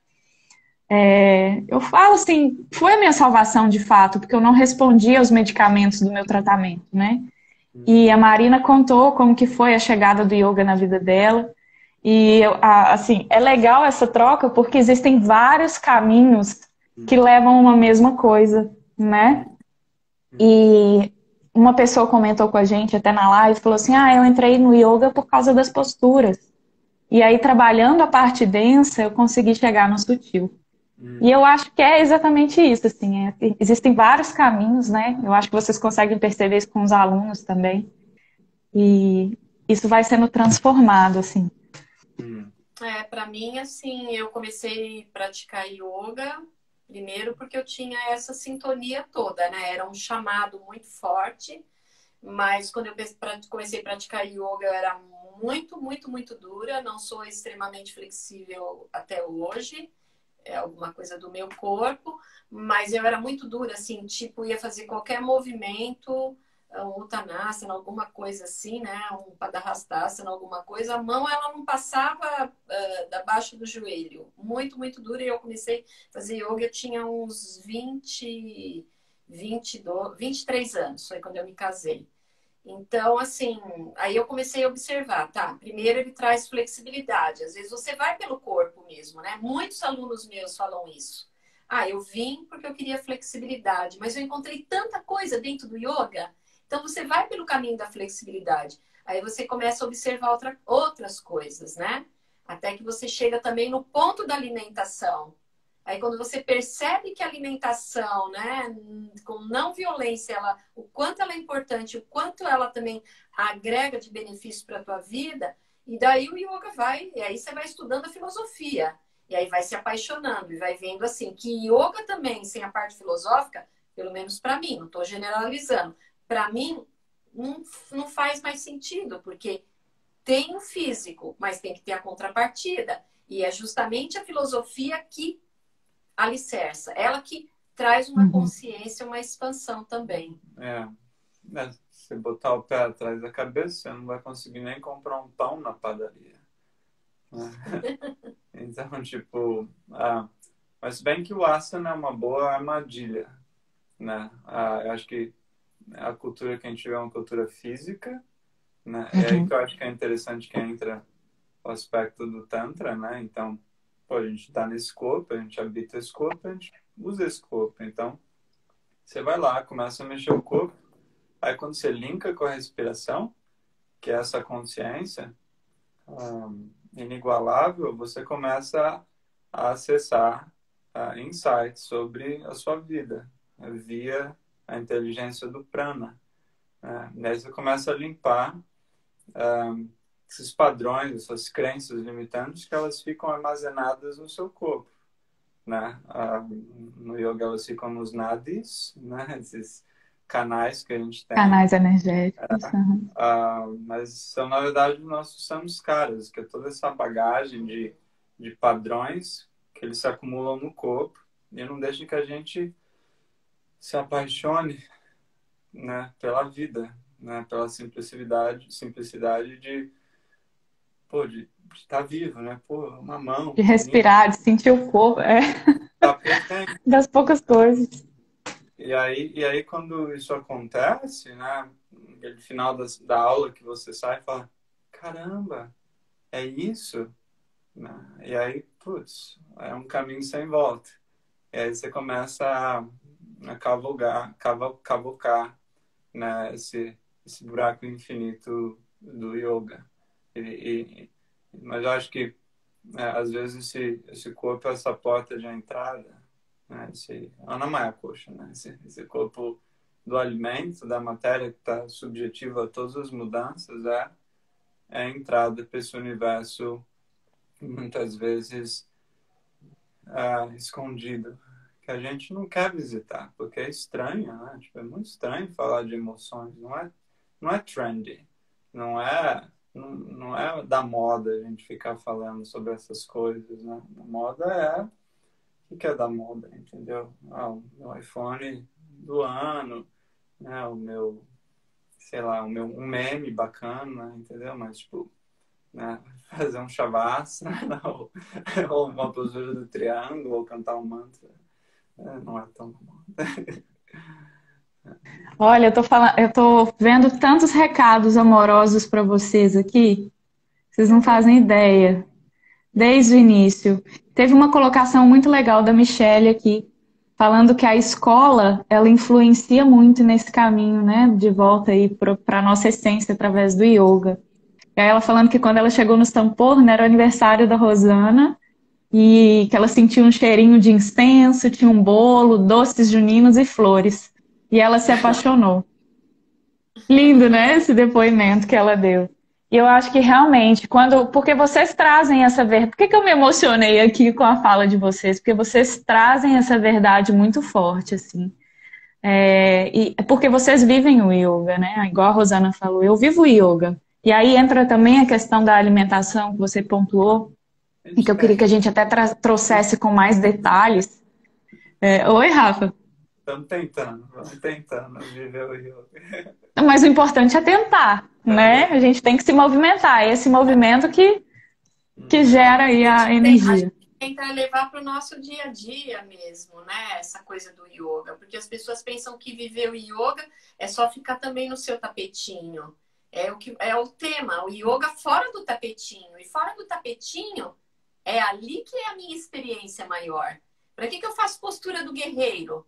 eu falo assim, foi a minha salvação de fato, porque eu não respondia aos medicamentos do meu tratamento, né? E a Marina contou como que foi a chegada do yoga na vida dela. E, assim, é legal essa troca porque existem vários caminhos que levam a uma mesma coisa, né? E uma pessoa comentou com a gente até na live, falou assim, eu entrei no yoga por causa das posturas. E aí, trabalhando a parte densa, eu consegui chegar no sutil. E eu acho que é exatamente isso, assim, existem vários caminhos, né? Eu acho que vocês conseguem perceber isso com os alunos também. E isso vai sendo transformado, assim. Para mim, assim, eu comecei a praticar yoga primeiro porque eu tinha essa sintonia toda, né? Era um chamado muito forte, mas quando eu comecei a praticar yoga, eu era muito, muito, muito dura. Não sou extremamente flexível até hoje, é alguma coisa do meu corpo, mas eu era muito dura, assim, tipo, ia fazer qualquer movimento, um Uttanasana, alguma coisa assim, né? Um Padahastasana, alguma coisa, a mão ela não passava abaixo do joelho. Muito, muito dura. E eu comecei a fazer yoga, eu tinha uns 23 anos, foi quando eu me casei. Então, assim, aí eu comecei a observar, tá? Primeiro ele traz flexibilidade. Às vezes você vai pelo corpo mesmo, né? Muitos alunos meus falam isso. Ah, eu vim porque eu queria flexibilidade, mas eu encontrei tanta coisa dentro do yoga. Então você vai pelo caminho da flexibilidade. Aí você começa a observar outras coisas, né? Até que você chega também no ponto da alimentação. Aí quando você percebe que a alimentação, né, com não violência, o quanto ela é importante, o quanto ela também agrega de benefício para a tua vida, e daí o yoga vai, e aí você vai estudando a filosofia, e aí vai se apaixonando, e vai vendo assim, que yoga também, sem a parte filosófica, pelo menos para mim, não estou generalizando, para mim não faz mais sentido, porque tem o físico, mas tem que ter a contrapartida, e é justamente a filosofia que alicerça. Ela que traz uma consciência, uma expansão também. Se botar o pé atrás da cabeça, você não vai conseguir nem comprar um pão na padaria. Então, tipo... mas bem que o asana é uma boa armadilha, né? Eu acho que a cultura que a gente vê é uma cultura física, né? É aí que eu acho que é interessante que entra o aspecto do Tantra, né? Então, pô, a gente está nesse corpo, a gente habita esse corpo, a gente usa esse corpo. Então, você vai lá, começa a mexer o corpo. Aí, quando você linka com a respiração, que é essa consciência inigualável, você começa a acessar insights sobre a sua vida, via a inteligência do prana. E aí você começa a limpar esses padrões, essas crenças limitantes que elas ficam armazenadas no seu corpo, né? No yoga elas ficam nos nadis, né? Esses canais que a gente tem. Canais energéticos. Mas são, na verdade, nossos samskaras, que é toda essa bagagem de padrões que eles se acumulam no corpo e não deixam que a gente se apaixone, né, pela vida, né, pela simplicidade de estar vivo, né? Pô, uma mão. De respirar, de sentir o corpo. Tá perfeito. Das poucas coisas. E aí, quando isso acontece, né? No final da aula que você sai e fala, caramba, é isso? Né? E aí, putz, é um caminho sem volta. E aí você começa a cavocar, né? Esse buraco infinito do yoga. Mas eu acho que às vezes esse corpo é essa porta de entrada, né? Esse Anamaya Kosha, né? Esse corpo do alimento, da matéria que está subjetivo a todas as mudanças, é a entrada para esse universo muitas vezes escondido, que a gente não quer visitar, porque é estranho, né? Tipo, é muito estranho falar de emoções, não é trendy, não é da moda a gente ficar falando sobre essas coisas, né? A moda é o que é da moda, entendeu? O meu iPhone do ano, né? O meu, sei lá, um meme bacana, entendeu? Mas, tipo, né? Fazer um shavasana, ou uma postura do triângulo, ou cantar um mantra, não é tão moda. Olha, eu tô vendo tantos recados amorosos para vocês aqui, vocês não fazem ideia. Desde o início. Teve uma colocação muito legal da Michelle aqui, falando que a escola, ela influencia muito nesse caminho, né, de volta aí para a nossa essência através do yoga. E aí ela falando que quando ela chegou no Stampor, né, era o aniversário da Rosana, e que ela sentiu um cheirinho de incenso, tinha um bolo, doces juninos e flores. E ela se apaixonou. Lindo, né, esse depoimento que ela deu. E eu acho que realmente, porque vocês trazem essa verdade. Por que eu me emocionei aqui com a fala de vocês? Porque vocês trazem essa verdade muito forte, assim. E porque vocês vivem o yoga, né? Igual a Rosana falou, eu vivo o yoga. E aí entra também a questão da alimentação que você pontuou, e que eu queria que a gente até trouxesse com mais detalhes. Oi, Rafa. Vamos tentando viver o yoga. Mas o importante é tentar, né? A gente tem que se movimentar. É esse movimento que gera aí a energia. tentar levar para o nosso dia a dia mesmo, né? Essa coisa do yoga, porque as pessoas pensam que viver o yoga é só ficar também no seu tapetinho. É o tema, o yoga fora do tapetinho. E fora do tapetinho é ali que é a minha experiência maior. Para que eu faço postura do guerreiro?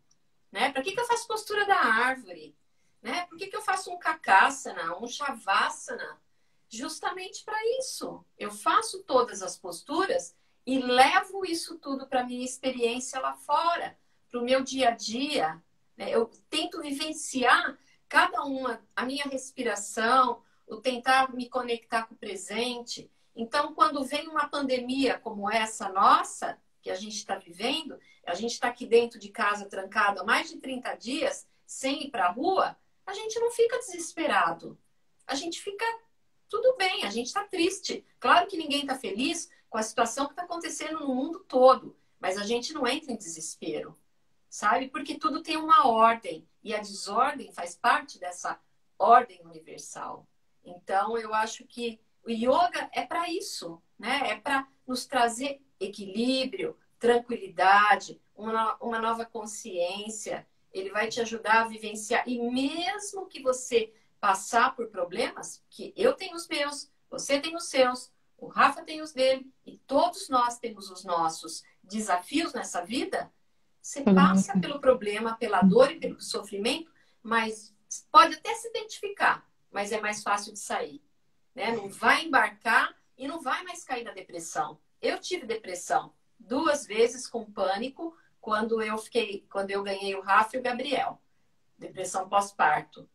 Né? Para que eu faço postura da árvore? Né? Por que eu faço um kakasana, um shavasana? Justamente para isso. Eu faço todas as posturas e levo isso tudo para a minha experiência lá fora, para o meu dia a dia. Né? Eu tento vivenciar cada uma, a minha respiração, o tentar me conectar com o presente. Então, quando vem uma pandemia como essa nossa, que a gente está vivendo, a gente está aqui dentro de casa trancado há mais de 30 dias, sem ir para a rua, a gente não fica desesperado. A gente fica tudo bem, a gente está triste. Claro que ninguém está feliz com a situação que está acontecendo no mundo todo, mas a gente não entra em desespero, sabe? Porque tudo tem uma ordem e a desordem faz parte dessa ordem universal. Então, eu acho que o yoga é para isso, né? É para nos trazer equilíbrio, tranquilidade, uma nova consciência. Ele vai te ajudar a vivenciar. E mesmo que você passar por problemas, que eu tenho os meus, você tem os seus, o Rafa tem os dele, e todos nós temos os nossos desafios nessa vida, você passa pelo problema, pela dor e pelo sofrimento, mas pode até se identificar, mas é mais fácil de sair. Né? Não vai embarcar e não vai mais cair na depressão. Eu tive depressão 2 vezes com pânico quando eu ganhei o Rafa e o Gabriel. Depressão pós-parto.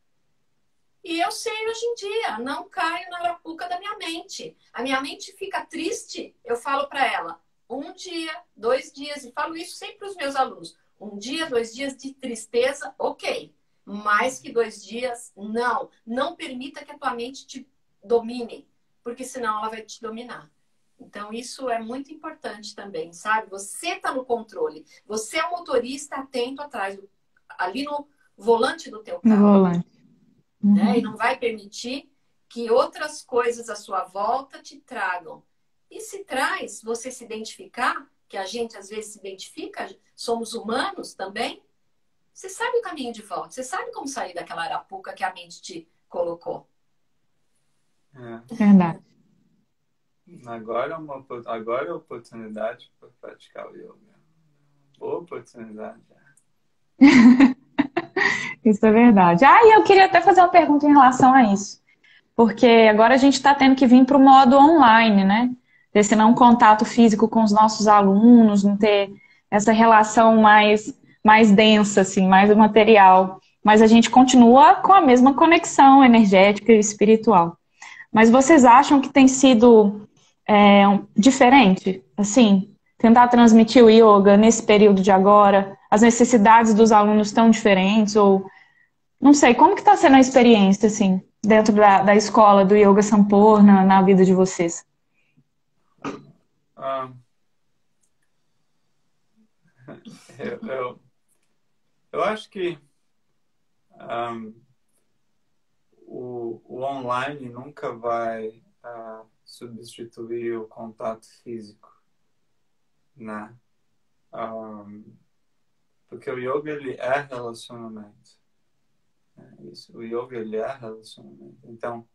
E eu sei hoje em dia, não caio na arapuca da minha mente. A minha mente fica triste, eu falo para ela, 1 dia, 2 dias, e falo isso sempre para os meus alunos. 1 dia, 2 dias de tristeza, ok. Mais que 2 dias, não. Não permita que a tua mente te domine, porque senão ela vai te dominar. Então, isso é muito importante também, sabe? Você está no controle. Você é o motorista atento atrás, ali no volante do teu carro. No volante. Né? E não vai permitir que outras coisas à sua volta te tragam. E se traz, você se identificar, que a gente às vezes se identifica, somos humanos também, você sabe o caminho de volta, você sabe como sair daquela arapuca que a mente te colocou. Verdade. Agora é a oportunidade para praticar o yoga. Boa oportunidade. Isso é verdade. E eu queria até fazer uma pergunta em relação a isso. Porque agora a gente está tendo que vir para o modo online, né? Desse não contato físico com os nossos alunos, não ter essa relação mais densa, assim, mais material. Mas a gente continua com a mesma conexão energética e espiritual. Mas vocês acham que tem sido diferente? Assim, tentar transmitir o yoga nesse período de agora? As necessidades dos alunos estão diferentes? Ou não sei, como que está sendo a experiência, assim, dentro da escola do Yoga Sampoorna, na vida de vocês? Eu acho que o online nunca vai substituir o contato físico, né? Porque o yoga, ele é relacionamento. O yoga, ele é relacionamento. Então,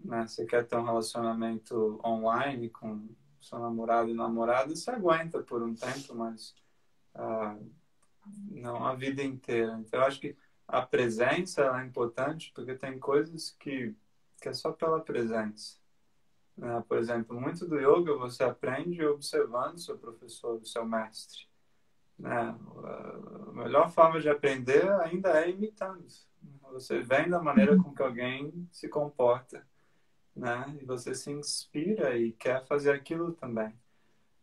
né, você quer ter um relacionamento online com seu namorado e namorada, você aguenta por um tempo, mas não a vida inteira. Então, eu acho que a presença é importante porque tem coisas que é só pela presença. Né? Por exemplo, muito do yoga você aprende observando o seu professor, o seu mestre. Né? A melhor forma de aprender ainda é imitando. Você vem da maneira com que alguém se comporta, né? E você se inspira e quer fazer aquilo também.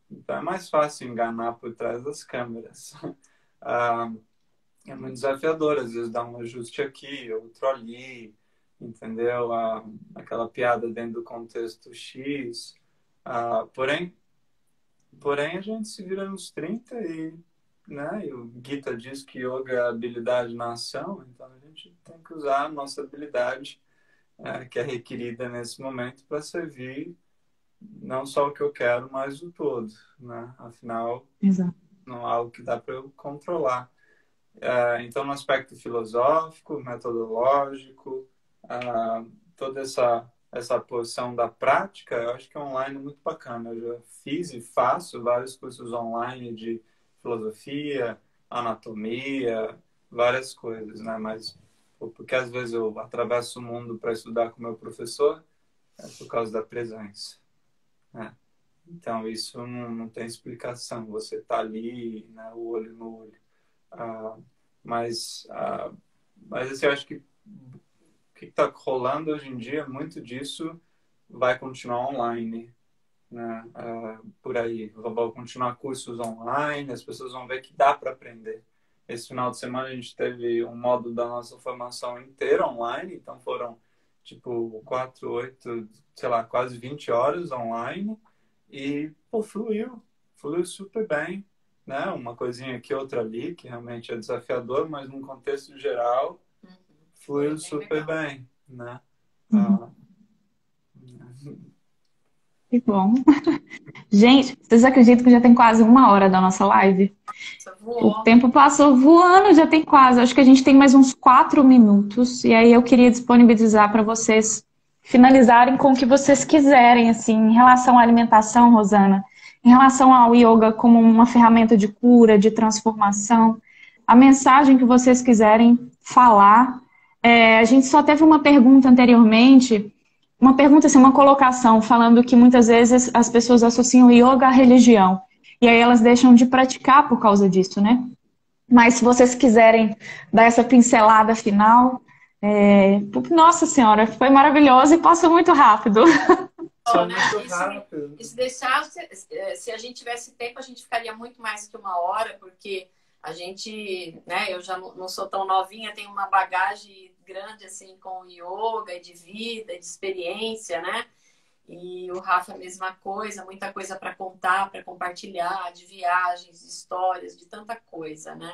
Então é mais fácil enganar por trás das câmeras. É muito desafiador, às vezes dá um ajuste aqui, outro ali, entendeu? Aquela piada dentro do contexto X. Porém, a gente se vira nos 30 né? E o Gita diz que yoga é habilidade na ação, então a gente tem que usar a nossa habilidade que é requerida nesse momento para servir não só o que eu quero, mas o todo, né? Afinal, Exato. não é algo que dá para eu controlar. Então, no aspecto filosófico, metodológico, toda essa posição da prática, eu acho que é online muito bacana. Eu já fiz e faço vários cursos online de filosofia, anatomia, várias coisas, né? Mas porque às vezes eu atravesso o mundo para estudar com meu professor, é por causa da presença, né? Então, isso não tem explicação. Você está ali, né, o olho no olho. Ah, mas, assim, eu acho que o que está rolando hoje em dia, muito disso vai continuar online, né? Por aí. Vão continuar cursos online, as pessoas vão ver que dá para aprender. Esse final de semana a gente teve um módulo da nossa formação inteira online, então foram tipo 4, 8, sei lá, quase 20 horas online e pô, fluiu super bem, né? Uma coisinha aqui, outra ali, que realmente é desafiador, mas num contexto geral fluiu super bem, né? Que bom. Gente, vocês acreditam que já tem quase 1 hora da nossa live? O tempo passou voando, já tem quase. Acho que a gente tem mais uns 4 minutos. E aí eu queria disponibilizar para vocês finalizarem com o que vocês quiserem, assim, em relação à alimentação, Rosana, em relação ao yoga como uma ferramenta de cura, de transformação, a mensagem que vocês quiserem falar. A gente só teve uma pergunta anteriormente, uma pergunta, assim, uma colocação, falando que muitas vezes as pessoas associam yoga à religião. E aí elas deixam de praticar por causa disso, né? Mas se vocês quiserem dar essa pincelada final, nossa senhora, foi maravilhoso e passou muito rápido. Só muito rápido. E se deixasse, se a gente tivesse tempo, a gente ficaria muito mais que 1 hora, porque a gente, né, eu já não sou tão novinha, tenho uma bagagem grande assim com yoga e de vida, e de experiência, né? E o Rafa a mesma coisa, muita coisa para contar, para compartilhar, de viagens, de histórias, de tanta coisa, né?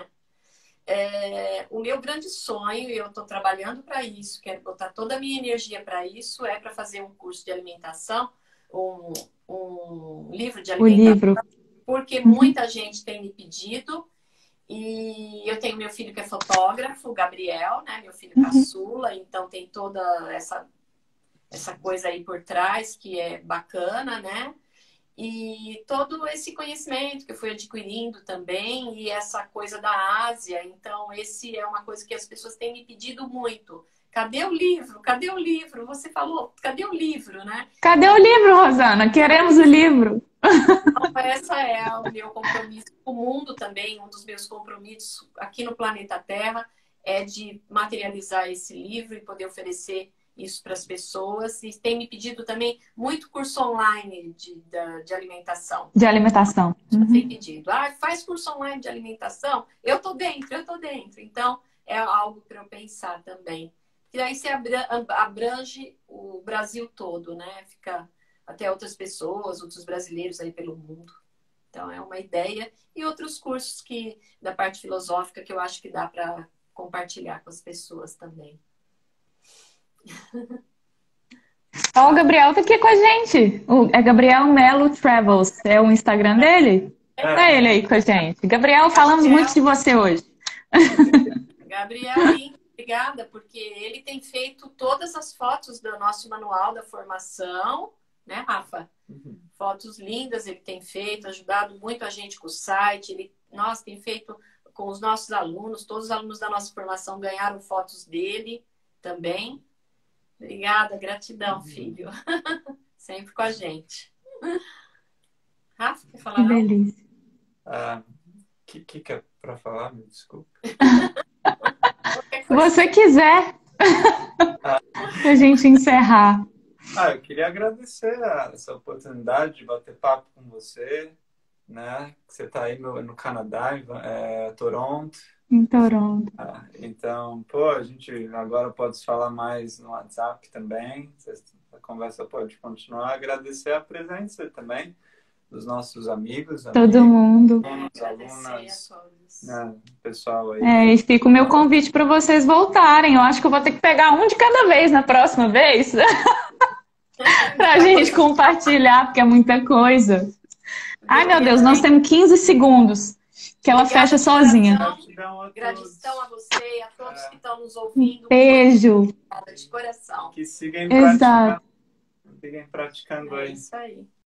O meu grande sonho, e eu estou trabalhando para isso, quero botar toda a minha energia para isso, é para fazer um curso de alimentação, um livro de alimentação, porque muita gente tem me pedido. E eu tenho meu filho que é fotógrafo, o Gabriel, né? Meu filho caçula, então tem toda essa coisa aí por trás que é bacana, né? E todo esse conhecimento que eu fui adquirindo também, e essa coisa da Ásia. Então, esse é uma coisa que as pessoas têm me pedido muito. Cadê o livro? Cadê o livro? Você falou, cadê o livro, né? Cadê o livro, Rosana? Queremos o livro. Então, essa é o meu compromisso com o mundo também. Um dos meus compromissos aqui no planeta Terra é de materializar esse livro e poder oferecer isso para as pessoas. E tem me pedido também muito curso online de alimentação. De alimentação. Tem pedido. Faz curso online de alimentação? Eu tô dentro. Então, é algo para eu pensar também. E aí você abrange o Brasil todo, né? Fica até outras pessoas, outros brasileiros aí pelo mundo. Então, é uma ideia. E outros cursos da parte filosófica que eu acho que dá para compartilhar com as pessoas também. O Gabriel tá aqui com a gente. É Gabriel Melo Travels. É o Instagram dele? É ele aí com a gente. Gabriel, falamos muito de você hoje. Gabriel, obrigada, porque ele tem feito todas as fotos do nosso manual da formação, né, Rafa? Fotos lindas ele tem feito, ajudado muito a gente com o site. Ele, tem feito com os nossos alunos, todos os alunos da nossa formação ganharam fotos dele também. Obrigada, gratidão, filho. Sempre com a gente. Rafa, quer falar? Que delícia. Que é para falar? Me desculpa. Se você quiser, pra gente encerrar. Eu queria agradecer essa oportunidade de bater papo com você, né? Você está aí no Canadá, em Toronto. Em Toronto. Então, a gente agora pode se falar mais no WhatsApp também. A conversa pode continuar. Agradecer a presença também dos nossos amigos. Todo mundo. Alunas, né, pessoal aí. E fica o meu convite para vocês voltarem. Eu acho que eu vou ter que pegar um de cada vez na próxima vez. Pra gente compartilhar, porque é muita coisa. Ai, meu Deus, nós temos 15 segundos que ela Obrigada fecha de sozinha. coração. Gratidão a todos. Gratidão a você e a todos que estão nos ouvindo. Beijo. De coração. Que sigam Exato. praticando aí. É isso aí.